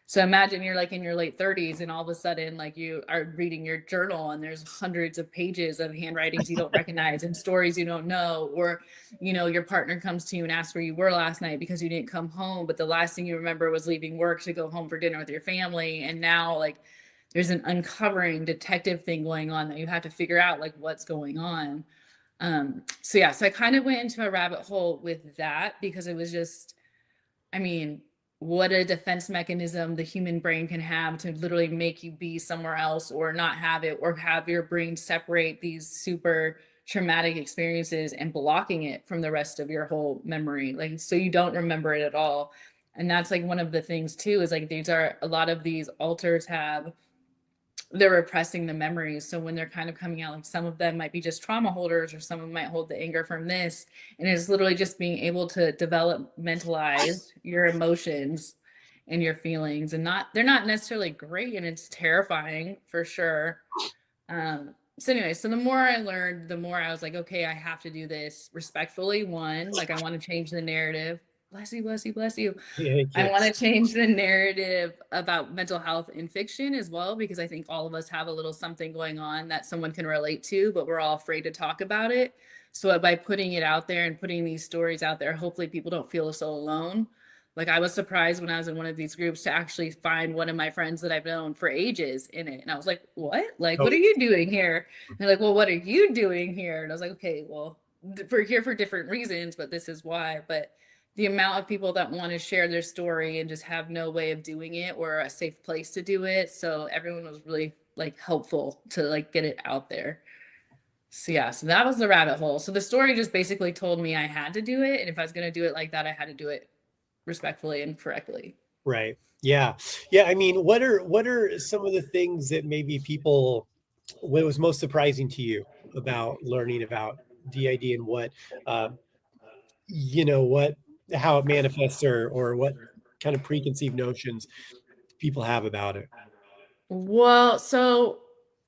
So imagine you're like in your late 30s and all of a sudden like you are reading your journal and there's hundreds of pages of handwritings you don't recognize and stories you don't know, or your partner comes to you and asks where you were last night because you didn't come home, but the last thing you remember was leaving work to go home for dinner with your family. And now like there's an uncovering detective thing going on that you have to figure out like what's going on. So I kind of went into a rabbit hole with that because it was just, I mean, what a defense mechanism the human brain can have to literally make you be somewhere else or not have it, or have your brain separate these super traumatic experiences and blocking it from the rest of your whole memory. Like, so you don't remember it at all. And that's like one of the things too, is like, these are a lot of these alters they're repressing the memories. So when they're kind of coming out, like some of them might be just trauma holders, or some of them might hold the anger from this. And it's literally just being able to developmentalize your emotions and your feelings, and they're not necessarily great, and it's terrifying for sure. So anyway, so the more I learned, the more I was like, okay, I have to do this respectfully. One, like, I want to change the narrative. Bless you, bless you, bless you. Thank I you. want to change the narrative about mental health in fiction as well, because I think all of us have a little something going on that someone can relate to, but we're all afraid to talk about it. So by putting it out there and putting these stories out there, hopefully people don't feel so alone. Like I was surprised when I was in one of these groups to actually find one of my friends that I've known for ages in it. And I was like, what? Like, what are you doing here? And they're like, well, what are you doing here? And I was like, okay, well, we're here for different reasons, but this is why. But the amount of people that want to share their story and just have no way of doing it or a safe place to do it. So everyone was really like helpful to like get it out there. So yeah, so that was the rabbit hole. So the story just basically told me I had to do it. And if I was going to do it like that, I had to do it respectfully and correctly. Right. Yeah. Yeah. I mean, what are some of the things that maybe people, what was most surprising to you about learning about DID and what, what, how it manifests or what kind of preconceived notions people have about it? Well, so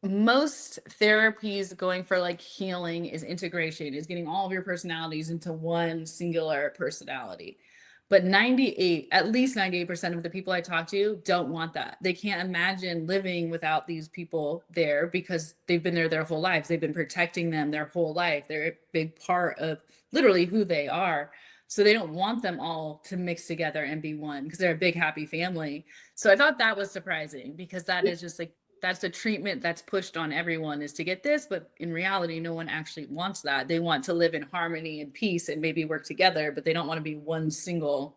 most therapies going for like healing is integration, is getting all of your personalities into one singular personality. But 98, at least 98% of the people I talk to don't want that. They can't imagine living without these people there because they've been there their whole lives. They've been protecting them their whole life. They're a big part of literally who they are. So they don't want them all to mix together and be one because they're a big happy family. So I thought that was surprising because that is just like that's the treatment that's pushed on everyone is to get this, but in reality no one actually wants that. They want to live in harmony and peace and maybe work together, but they don't want to be one single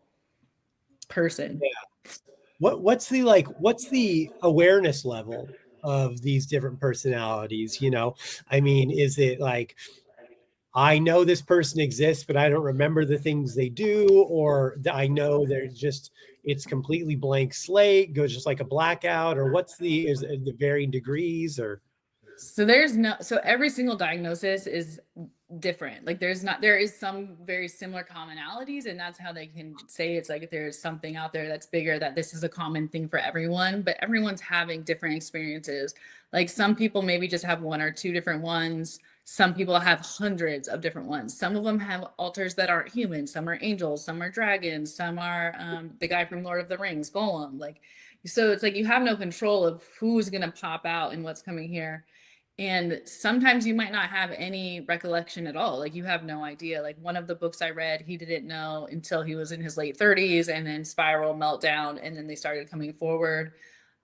person. Yeah. What's the awareness level of these different personalities? I mean, is it like, I know this person exists, but I don't remember the things they do, or I know it's completely blank slate, goes just like a blackout, or is it the varying degrees, or? So every single diagnosis is different. Like there is some very similar commonalities, and that's how they can say it's like if there's something out there that's bigger, that this is a common thing for everyone, but everyone's having different experiences. Like some people maybe just have one or two different ones. Some people have hundreds of different ones. Some of them have alters that aren't human. Some are angels, some are dragons, some are the guy from Lord of the Rings, Golem. Like, so it's like you have no control of who's going to pop out and what's coming here. And sometimes you might not have any recollection at all. Like you have no idea. Like one of the books I read, he didn't know until he was in his late 30s and then spiral meltdown. And then they started coming forward.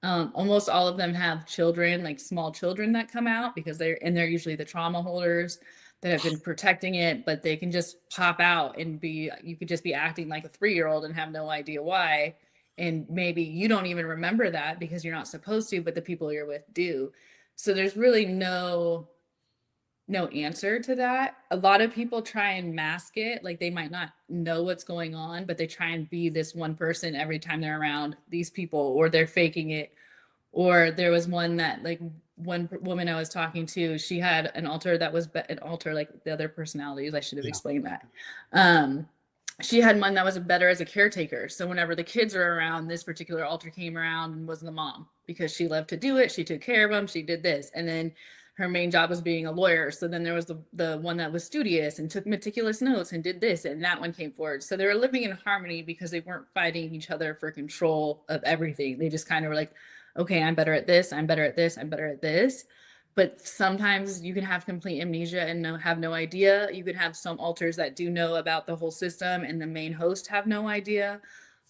Almost all of them have children, like small children that come out because they're usually the trauma holders that have been protecting it, but they can just pop out and you could just be acting like a 3-year-old and have no idea why. And maybe you don't even remember that because you're not supposed to, but the people you're with do. So there's really no answer to that. A lot of people try and mask it. Like they might not know what's going on, but they try and be this one person every time they're around these people, or they're faking it. Or there was one woman I was talking to, she had an alter that was an alter like the other personalities. I should have explained that. She had one that was better as a caretaker. So whenever the kids were around, this particular alter came around and was the mom because she loved to do it. She took care of them. She did this. And then her main job was being a lawyer. So then there was the one that was studious and took meticulous notes and did this. And that one came forward. So they were living in harmony because they weren't fighting each other for control of everything. They just kind of were like, okay, I'm better at this. I'm better at this. I'm better at this. But sometimes you can have complete amnesia and have no idea. You could have some alters that do know about the whole system and the main host have no idea.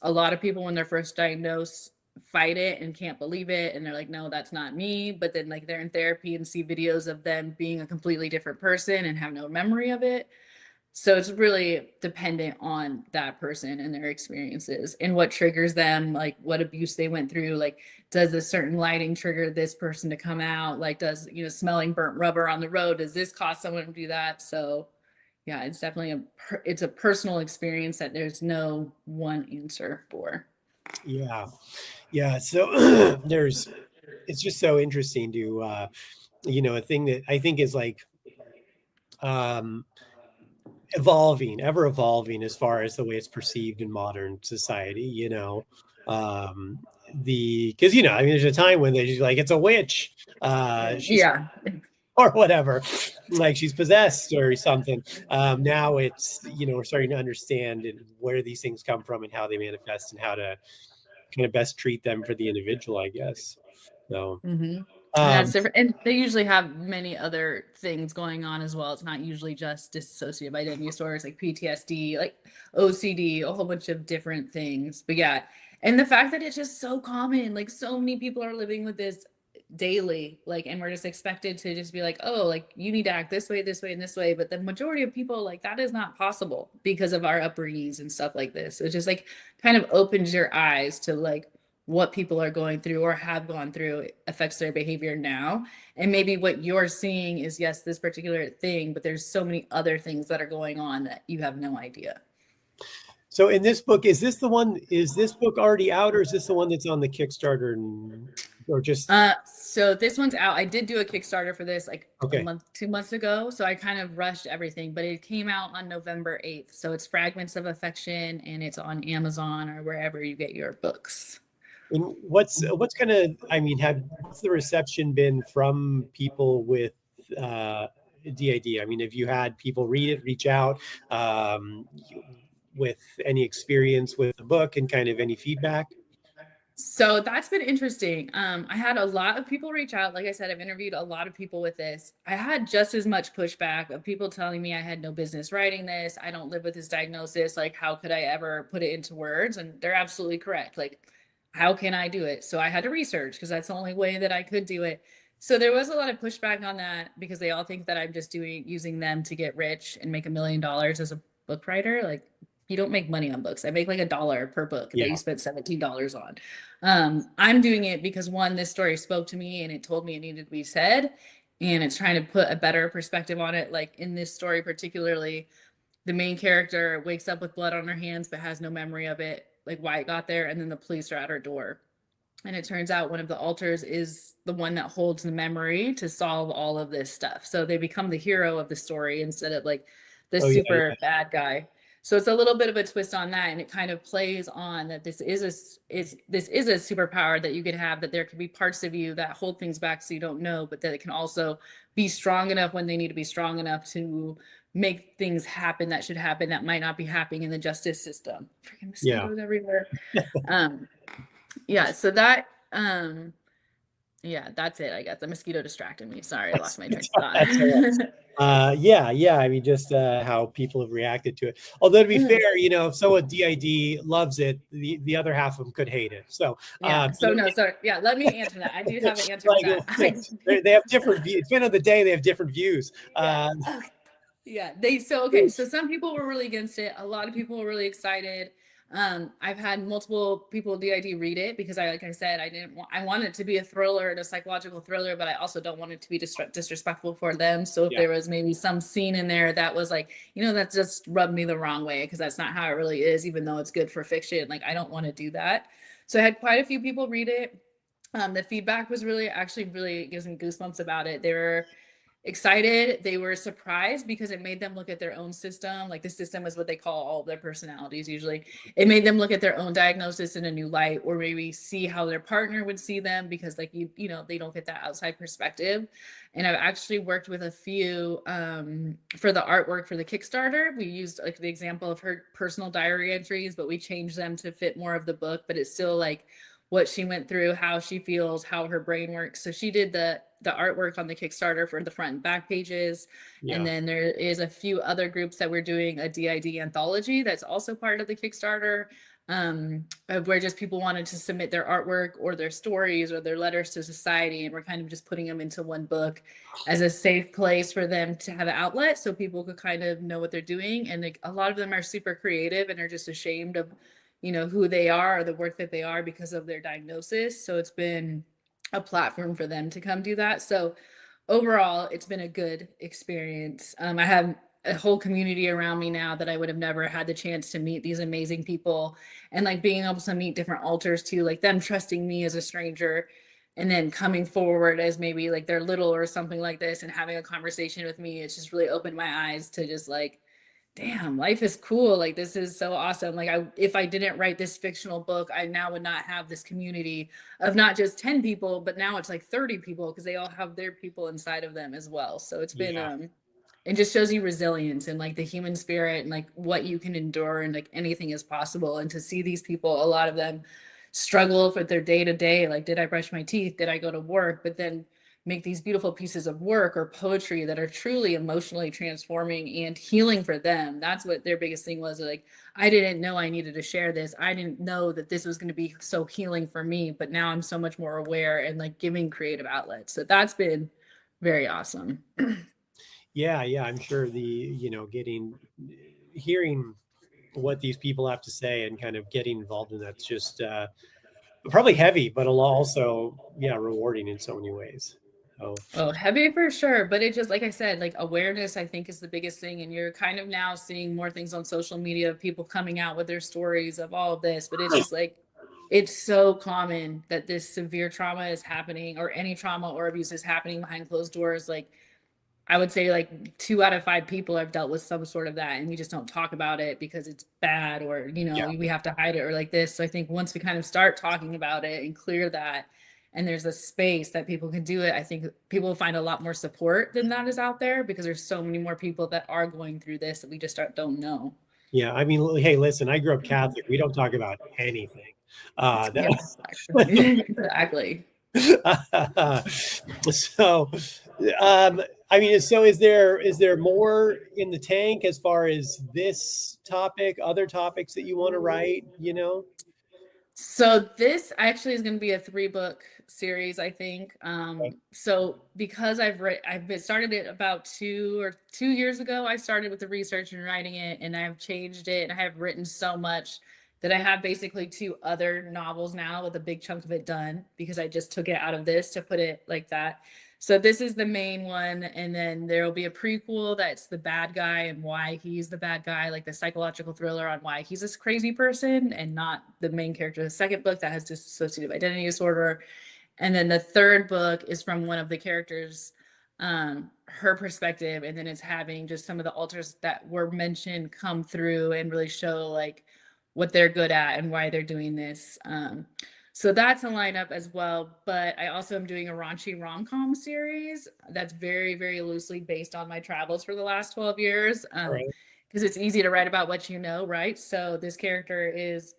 A lot of people when they're first diagnosed fight it and can't believe it. And they're like, no, that's not me. But then like they're in therapy and see videos of them being a completely different person and have no memory of it. So it's really dependent on that person and their experiences and what triggers them, like what abuse they went through. Like, does a certain lighting trigger this person to come out? Like, does, smelling burnt rubber on the road, does this cause someone to do that? So yeah, it's definitely it's a personal experience that there's no one answer for. Yeah. Yeah. So it's just so interesting to, a thing that I think is like, ever evolving as far as the way it's perceived in modern society, because I mean there's a time when they're just like it's a witch, she's Yeah. or whatever, like she's possessed or something. Now it's, we're starting to understand where these things come from and how they manifest and how to kind of best treat them for the individual, I guess. So, And that's different. And they usually have many other things going on as well. It's not usually just dissociative identity disorders like PTSD, like OCD, a whole bunch of different things. But yeah, and the fact that it's just so common, like so many people are living with this daily, like, and we're just expected to just be like, oh, like you need to act this way, and this way. But the majority of people, like, that is not possible because of our upbringings and stuff like this. So it just like kind of opens your eyes to like what people are going through or have gone through affects their behavior now. And maybe what you're seeing is, yes, this particular thing, but there's so many other things that are going on that you have no idea. So in this book, is this book already out, or is this the one that's on the Kickstarter, or just? So this one's out. I did do a Kickstarter for this like Okay. a month, 2 months ago. So I kind of rushed everything, but it came out on November 8th. So it's Fragments of Affection, and it's on Amazon or wherever you get your books. And what's the reception been from people with DID? I mean, have you had people read it, reach out with any experience with the book and kind of any feedback? So that's been interesting. I had a lot of people reach out. Like I said, I've interviewed a lot of people with this. I had just as much pushback of people telling me I had no business writing this. I don't live with this diagnosis. Like, how could I ever put it into words? And they're absolutely correct. Like, how can I do it? So I had to research because that's the only way that I could do it. So there was a lot of pushback on that because they all think that I'm just using them to get rich and make $1 million as a book writer. Like, you don't make money on books. I make like $1 per book that you spent $17 on. I'm doing it because, one, this story spoke to me and it told me it needed to be said. And it's trying to put a better perspective on it. Like in this story, particularly, the main character wakes up with blood on her hands, but has no memory of it, like why it got there. And then the police are at her door. And it turns out one of the alters is the one that holds the memory to solve all of this stuff. So they become the hero of the story instead of like the super bad guy. So it's a little bit of a twist on that, and it kind of plays on that this is a superpower that you could have, that there could be parts of you that hold things back so you don't know, but that it can also be strong enough when they need to be strong enough to make things happen that should happen that might not be happening in the justice system. Freaking mosquitoes everywhere. So that that's it. I guess the mosquito distracted me. Sorry, I lost my train of thought. I mean, just how people have reacted to it. Although to be fair, if someone DID loves it, the other half of them could hate it. So let me answer that. I do have an answer for that. They have different views. At the end of the day, they have different views. So some people were really against it. A lot of people were really excited. I've had multiple people with DID read it because I want it to be a thriller and a psychological thriller, but I also don't want it to be disrespectful for them. So if there was maybe some scene in there that was like, that just rubbed me the wrong way, because that's not how it really is, even though it's good for fiction. Like, I don't want to do that. So I had quite a few people read it. The feedback was really gives me goosebumps about it. They were excited. They were surprised because it made them look at their own system. Like, the system is what they call all of their personalities usually. It made them look at their own diagnosis in a new light, or maybe see how their partner would see them, because like they don't get that outside perspective. And I've actually worked with a few for the artwork for the Kickstarter. We used like the example of her personal diary entries, but we changed them to fit more of the book, but it's still like what she went through, how she feels, how her brain works. So she did the artwork on the Kickstarter for the front and back pages. And then there is a few other groups that we're doing a DID anthology that's also part of the Kickstarter, where just people wanted to submit their artwork or their stories or their letters to society. And we're kind of just putting them into one book as a safe place for them to have an outlet so people could kind of know what they're doing. And a lot of them are super creative and are just ashamed of who they are or the work that they are because of their diagnosis. So it's been a platform for them to come do that. So overall, it's been a good experience. I have a whole community around me now that I would have never had the chance to meet these amazing people, and like being able to meet different alters too, like them trusting me as a stranger and then coming forward as maybe like they're little or something like this and having a conversation with me. It's just really opened my eyes to just like damn, life is cool. Like, this is so awesome. Like, if I didn't write this fictional book, I now would not have this community of not just 10 people, but now it's like 30 people because they all have their people inside of them as well. So it's been, Yeah. it just shows you resilience and like the human spirit and like what you can endure and like anything is possible. And to see these people, a lot of them struggle with their day to day. Like, did I brush my teeth? Did I go to work? But then make these beautiful pieces of work or poetry that are truly emotionally transforming and healing for them. That's what their biggest thing was. Like, I didn't know I needed to share this. I didn't know that this was going to be so healing for me, but now I'm so much more aware and like giving creative outlets. So that's been very awesome. Yeah, yeah, I'm sure hearing what these people have to say and kind of getting involved in that's just probably heavy, but also, yeah, rewarding in so many ways. Oh, Oh, heavy for sure. But it just, like I said, like awareness, I think is the biggest thing. And you're kind of now seeing more things on social media of people coming out with their stories of all of this. But it's just like, it's so common that this severe trauma is happening or any trauma or abuse is happening behind closed doors. Like, I would say like 2 out of 5 people have dealt with some sort of that, and we just don't talk about it because it's bad or, yeah, we have to hide it or like this. So I think once we kind of start talking about it and clear that, and there's a space that people can do it, I think people will find a lot more support than that is out there because there's so many more people that are going through this that we just don't know. yeah. I mean, hey, listen, I grew up Catholic. We don't talk about anything. Yes, actually. Exactly. So, I mean, so is there more in the tank as far as this topic, other topics that you want to write? So this actually is going to be a 3-book series, I think. So because started it about 2 years ago. I started with the research and writing it, and I've changed it, and I have written so much that I have basically 2 other novels now with a big chunk of it done because I just took it out of this to put it like that. So this is the main one, and then there will be a prequel that's the bad guy and why he's the bad guy, like the psychological thriller on why he's this crazy person and not the main character. The second book that has dissociative identity disorder, and then the third book is from one of the characters, her perspective, and then it's having just some of the alters that were mentioned come through and really show like what they're good at and why they're doing this. So that's a lineup as well. But I also am doing a raunchy rom-com series that's very, very loosely based on my travels for the last 12 years. Right. Because it's easy to write about what you know, right? So this character is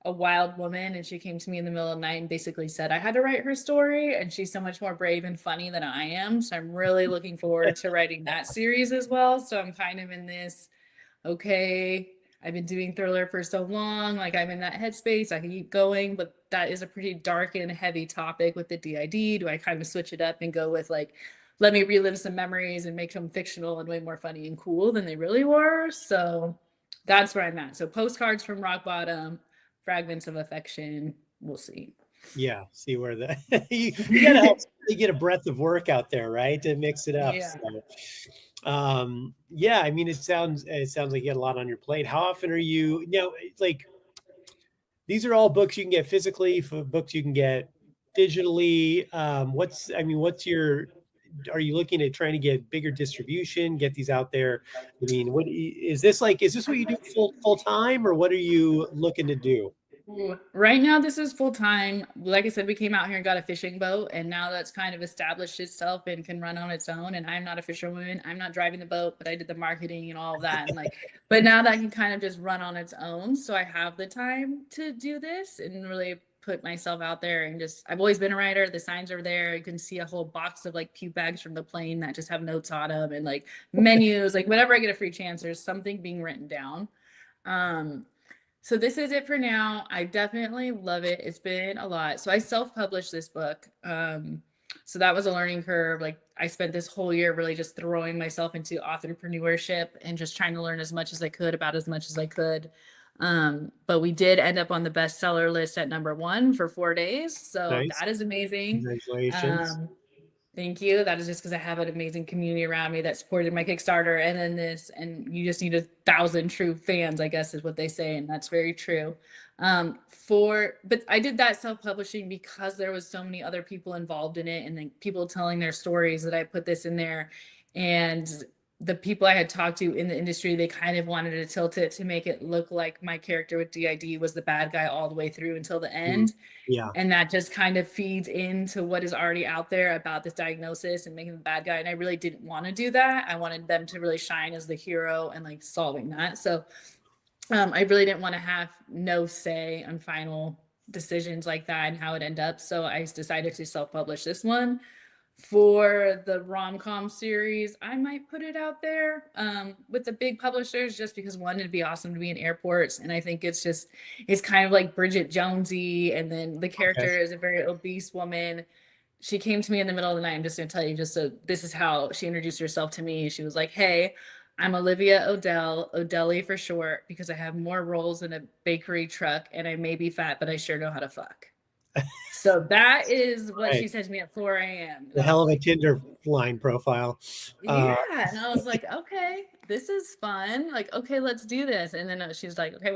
a wild woman, and she came to me in the middle of the night and basically said I had to write her story, and she's so much more brave and funny than I am. So I'm really looking forward to writing that series as well. So I'm kind of in this, okay, I've been doing thriller for so long, like I'm in that headspace, I can keep going, but that is a pretty dark and heavy topic with the DID. Do I kind of switch it up and go with like, let me relive some memories and make them fictional and way more funny and cool than they really were? So that's where I'm at. So postcards from rock bottom, fragments of affection, we'll see. Yeah, see where the you gotta help somebody get a breadth of work out there, right? To mix it up. Yeah. So, yeah, I mean, it sounds like you got a lot on your plate. How often are you like, these are all books you can get physically, for books you can get digitally. Are you looking at trying to get bigger distribution, get these out there? I mean, is this what you do full time, or what are you looking to do? Right now, this is full time. Like I said, we came out here and got a fishing boat, and now that's kind of established itself and can run on its own. And I'm not a fisherwoman. I'm not driving the boat, but I did the marketing and all of that. And but now that can kind of just run on its own. So I have the time to do this and really put myself out there and I've always been a writer. The signs are there. You can see a whole box of like puke bags from the plane that just have notes on them and like menus, like whenever I get a free chance, there's something being written down. So this is it for now. I definitely love it. It's been a lot. So I self-published this book. So that was a learning curve. Like I spent this whole year really just throwing myself into entrepreneurship and just trying to learn as much as I could about as much as I could. But we did end up on the bestseller list at #1 for 4 days. So Nice. that is amazing. Congratulations. Thank you. That is just because I have an amazing community around me that supported my Kickstarter and then this, and you just need 1,000 true fans, I guess is what they say. And that's very true. But I did that self-publishing because there was so many other people involved in it and then people telling their stories that I put this in there. And the people I had talked to in the industry, they kind of wanted to tilt it to make it look like my character with DID was the bad guy all the way through until the end. Yeah. And that just kind of feeds into what is already out there about this diagnosis and making the bad guy. And I really didn't want to do that. I wanted them to really shine as the hero and like solving that. So I really didn't want to have no say on final decisions like that and how it ended up. So I decided to self-publish this one. For the rom-com series, I might put it out there with the big publishers, just because one, it'd be awesome to be in airports, and I think it's kind of like Bridget Jonesy, and then the character is a very obese woman. She came to me in the middle of the night. I'm just going to tell you, just so this is how she introduced herself to me. She was like, "Hey, I'm Olivia Odell, Odelli for short, because I have more rolls in a bakery truck, and I may be fat, but I sure know how to fuck." So that is what she said to me at 4 a.m. The hell of a Tinder line profile. Yeah. And I was like, okay, this is fun. Like, okay, let's do this. And then she's like, okay,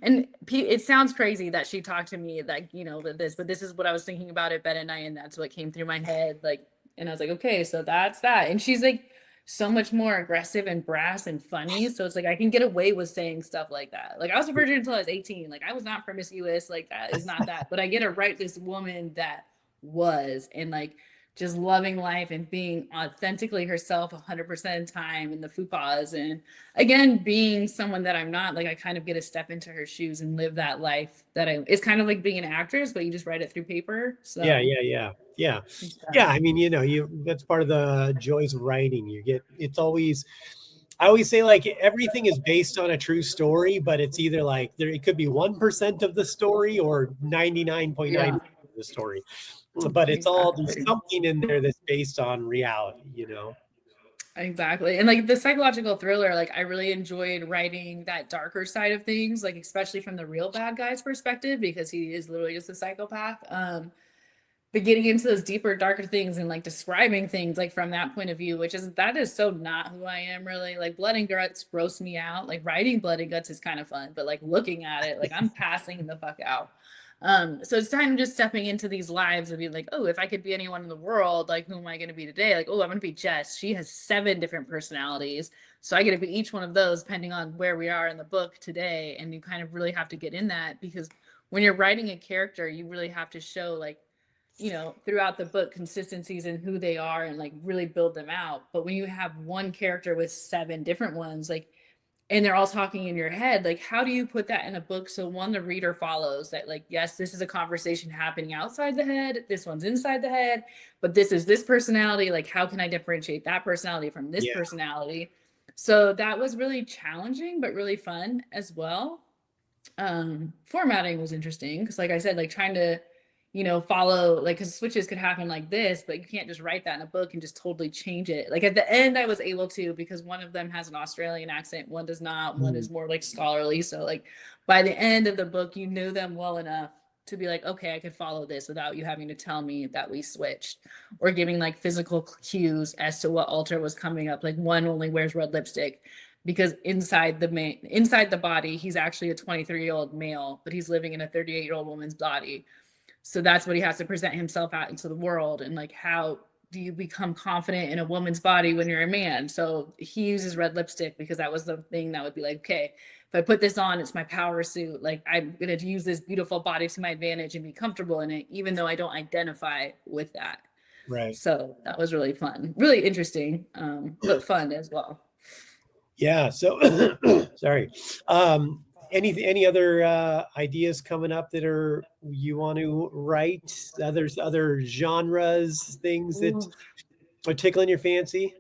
and it sounds crazy that she talked to me like, you know, but this is what I was thinking about at bed at night. And that's what came through my head. Like, and I was like, okay, so that's that. And she's like, so much more aggressive and brass and funny. So it's like I can get away with saying stuff like that. Like I was a virgin until I was 18. Like I was not promiscuous. Like that is not that. But I get to write this woman that was, and like just loving life and being authentically herself 100% of the time in the fupas. And again, being someone that I'm not, like I kind of get to step into her shoes and live that life that it's kind of like being an actress, but you just write it through paper. So Yeah. I mean, you know, that's part of the joys of writing. I always say like everything is based on a true story, but it's either like it could be 1% of the story or 99.9% of the story. But it's all there's something in there that's based on reality, you know. Exactly. And like the psychological thriller, like I really enjoyed writing that darker side of things, like especially from the real bad guy's perspective, because he is literally just a psychopath. But getting into those deeper, darker things and like describing things like from that point of view, that is so not who I am really. Like blood and guts gross me out. Like writing blood and guts is kind of fun, but like looking at it, like I'm passing the fuck out. So it's time just stepping into these lives and being like, oh, if I could be anyone in the world, like who am I going to be today? Like, oh, I'm going to be Jess. She has 7 different personalities. So I get to be each one of those depending on where we are in the book today. And you kind of really have to get in that, because when you're writing a character, you really have to show like, you know, throughout the book consistencies in who they are and like really build them out. But when you have one character with 7 different ones, like, and they're all talking in your head, like how do you put that in a book so one, the reader follows that, like, yes, this is a conversation happening outside the head, this one's inside the head, but this is this personality, like how can I differentiate that personality from this personality? So that was really challenging but really fun as well. Formatting was interesting because like I said, like trying to, you know, follow, like, because switches could happen like this, but you can't just write that in a book and just totally change it. Like at the end, I was able to, because one of them has an Australian accent, one does not, one is more like scholarly. So like by the end of the book, you knew them well enough to be like, okay, I could follow this without you having to tell me that we switched, or giving like physical cues as to what alter was coming up. Like one only wears red lipstick because inside the body, he's actually a 23-year-old male, but he's living in a 38-year-old woman's body. So that's what he has to present himself out into the world. And like, how do you become confident in a woman's body when you're a man? So he uses red lipstick because that was the thing that would be like, okay, if I put this on, it's my power suit. Like I'm going to use this beautiful body to my advantage and be comfortable in it, even though I don't identify with that. Right. So that was really fun, really interesting, but fun as well. Yeah. So sorry. Any other ideas coming up that you want to write? Other genres, things that are tickling your fancy?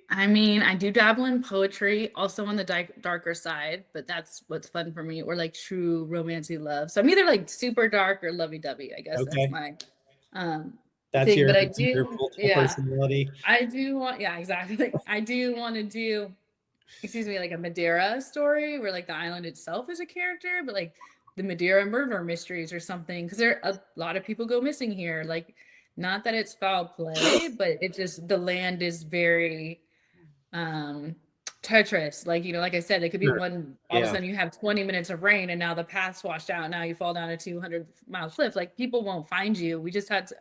I mean, I do dabble in poetry, also on the darker side, but that's what's fun for me, or like true romancy love. So I'm either like super dark or lovey-dovey. I guess that's my that's thing. your, But I your do, personality. I do want, exactly. I do want to do, like a Madeira story where like the island itself is a character, but like the Madeira murder mysteries or something, because there a lot of people go missing here. Like, not that it's foul play, but it just, the land is very treacherous. Like, you know, like I said, it could be all of a sudden you have 20 minutes of rain and now the path's washed out. Now you fall down a 200-mile cliff. Like people won't find you. We just had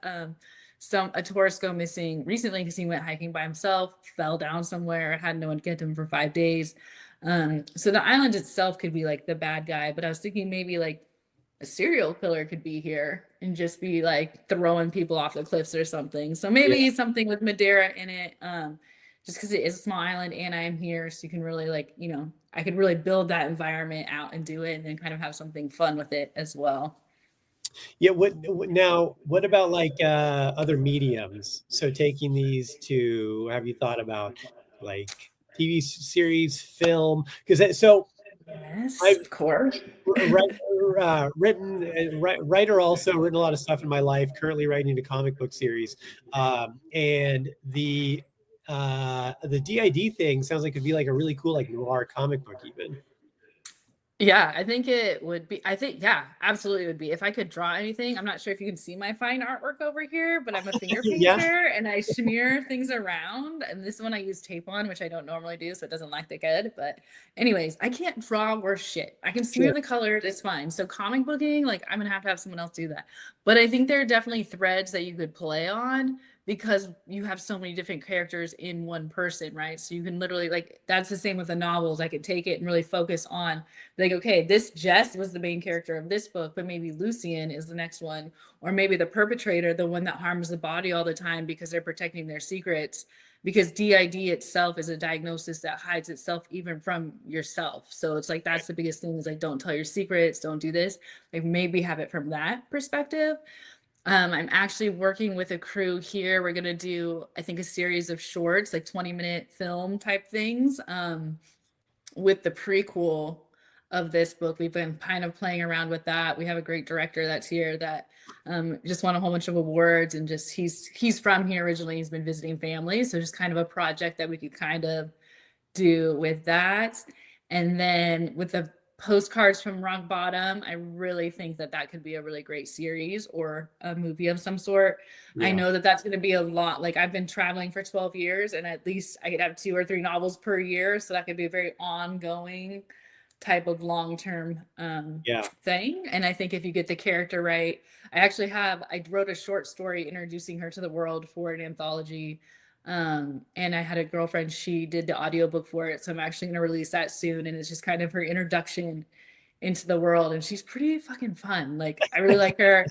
a tourist go missing recently because he went hiking by himself, fell down somewhere, had no one get him for 5 days. So the island itself could be like the bad guy, but I was thinking maybe like a serial killer could be here and just be like throwing people off the cliffs or something. So maybe something with Madeira in it, just because it is a small island and I am here, so you can really like, you know, I could really build that environment out and do it, and then kind of have something fun with it as well. Yeah. What about like other mediums? So taking these to, have you thought about like TV series, film? Because so Yes, I've of course. writer, also written a lot of stuff in my life. Currently writing a comic book series, and the DID thing sounds like it'd be like a really cool like noir comic book even. Yeah, I think it would be. I think, yeah, absolutely would be. If I could draw anything, I'm not sure if you can see my fine artwork over here, but I'm a finger Yeah. painter and I smear things around. And this one I use tape on, which I don't normally do, so it doesn't look that good. But anyways, I can't draw worth shit. I can smear Sure. the colors, it's fine. So comic booking, like I'm gonna have someone else do that. But I think there are definitely threads that you could play on because you have so many different characters in one person, right? So you can literally, like, that's the same with the novels. I could take it and really focus on like, okay, this Jess was the main character of this book, but maybe Lucian is the next one, or maybe the perpetrator, the one that harms the body all the time because they're protecting their secrets, because DID itself is a diagnosis that hides itself even from yourself. So it's like, that's the biggest thing, is like, don't tell your secrets, don't do this. Like maybe have it from that perspective. I'm actually working with a crew here. We're going to do, I think, a series of shorts, like 20-minute film type things, with the prequel of this book. We've been kind of playing around with that. We have a great director that's here that just won a whole bunch of awards, and just he's from here originally. He's been visiting family, so just kind of a project that we could kind of do with that. And then with the postcards from Rock Bottom, I really think that that could be a really great series or a movie of some sort. I know that that's going to be a lot. Like I've been traveling for 12 years and at least I could have 2 or 3 novels per year. So that could be a very ongoing type of long-term thing. And I think if you get the character right, I wrote a short story introducing her to the world for an anthology. And I had a girlfriend, she did the audiobook for it. So I'm actually going to release that soon. And it's just kind of her introduction into the world. And she's pretty fucking fun. Like, I really like her.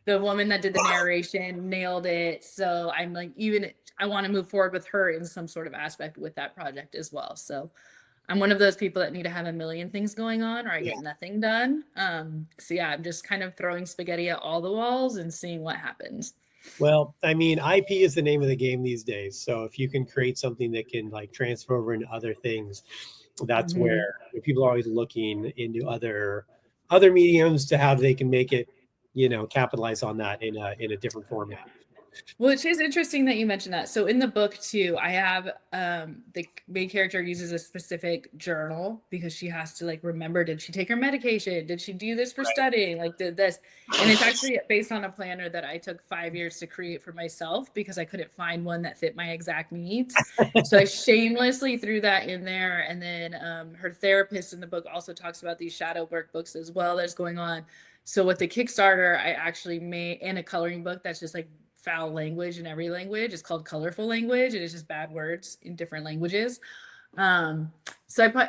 The woman that did the narration nailed it. So I'm like, I want to move forward with her in some sort of aspect with that project as well. So I'm one of those people that need to have a million things going on or I get nothing done. So yeah, I'm just kind of throwing spaghetti at all the walls and seeing what happens. Well, I mean, IP is the name of the game these days. So if you can create something that can like transfer over into other things, that's where people are always looking into other mediums to how they can make it, capitalize on that in a different format. Well, it is interesting that you mentioned that. So in the book too, I have the main character uses a specific journal because she has to like remember, did she take her medication? Did she do this for studying? Like did this? And it's actually based on a planner that I took 5 years to create for myself because I couldn't find one that fit my exact needs. So I shamelessly threw that in there. And then her therapist in the book also talks about these shadow workbooks as well that's going on. So with the Kickstarter, I actually made in a coloring book that's just like foul language in every language. It's called colorful language. It is just bad words in different languages. So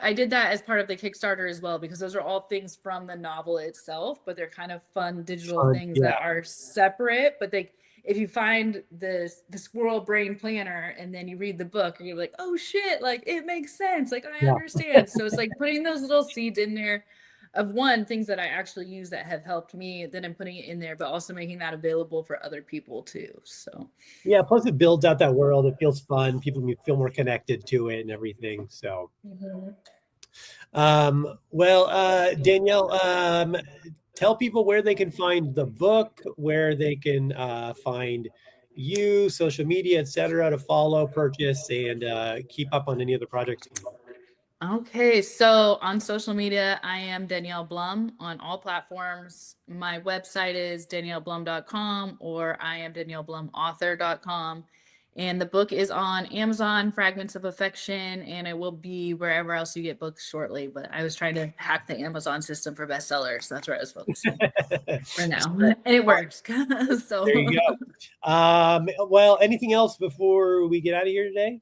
I did that as part of the Kickstarter as well, because those are all things from the novel itself, but they're kind of fun digital things that are separate. But if you find the squirrel brain planner and then you read the book, you're like, oh shit, like it makes sense. Like I understand. So it's like putting those little seeds in there of things that I actually use that have helped me, then I'm putting it in there, but also making that available for other people too. So yeah, plus it builds out that world. It feels fun. People feel more connected to it and everything. So Danielle, tell people where they can find the book, where they can find you, social media, etc., to follow, purchase, and keep up on any other projects. Okay, so on social media, I am Danielle Blum on all platforms. My website is danielleblum.com or I am daniellebluauthor.com. And the book is on Amazon, Fragments of Affection, and it will be wherever else you get books shortly. But I was trying to hack the Amazon system for bestsellers, so that's where I was focusing for now. And it works. So There you go. Well, anything else before we get out of here today?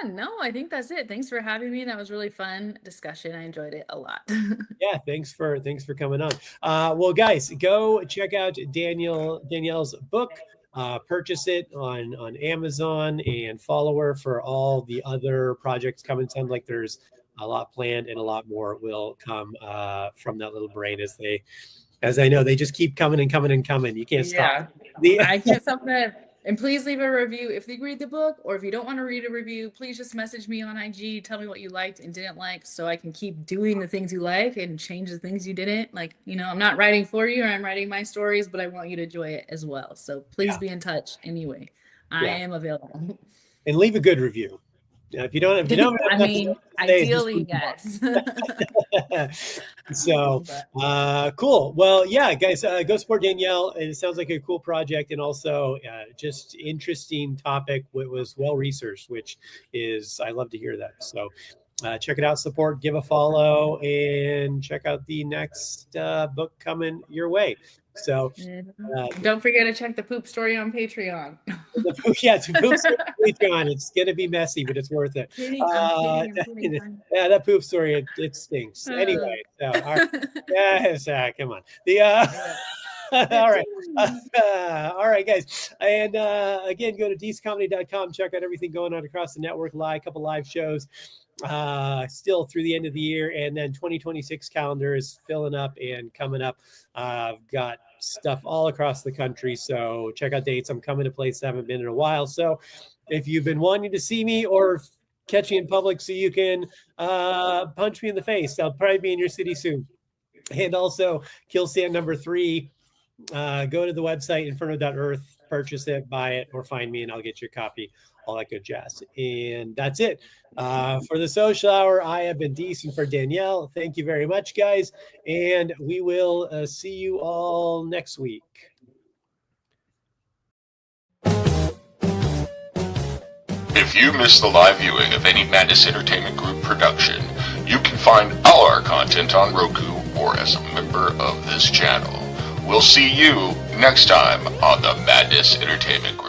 No, I think that's it. Thanks for having me. That was really fun discussion. I enjoyed it a lot. Yeah, thanks for coming on. Well, guys, go check out Danielle's book. Purchase it on Amazon and follow her for all the other projects coming. Sounds like there's a lot planned and a lot more will come from that little brain as I know, they just keep coming and coming and coming. You can't stop. I can't stop that. And please leave a review if you read the book, or if you don't want to read a review, please just message me on IG. Tell me what you liked and didn't like, so I can keep doing the things you like and change the things you didn't. Like, I'm not writing for you, or I'm writing my stories, but I want you to enjoy it as well. So please be in touch anyway. I am available. And leave a good review. If you don't, I mean, ideally, yes. So cool. Well, yeah, guys, go support Danielle. It sounds like a cool project, and also just interesting topic. It was well researched, which is, I love to hear that. So check it out, support, give a follow, and check out the next book coming your way. So don't forget to check the poop story on Patreon. The poop story on Patreon. It's gonna be messy, but it's worth it. I'm kidding. Yeah, that poop story, it stinks. Anyway, so come on. All right, guys. And again, go to deececomedy.com. Check out everything going on across the network. A couple live shows still through the end of the year, and then 2026 calendar is filling up and coming up. I've got stuff all across the country, so check out dates. I'm coming to places I haven't been in a while, so if you've been wanting to see me or catch me in public so you can punch me in the face, I'll probably be in your city soon. And also Kill Stand number 3, go to the website inferno.earth, purchase it, buy it, or find me and I'll get you a copy, all that good jazz. And that's it for the social hour. I have been Deece, and for Danielle, thank you very much, guys, and we will see you all next week. If you missed the live viewing of any Madness Entertainment Group production, you can find all our content on Roku or as a member of this channel. We'll see you next time on the Madness Entertainment Group.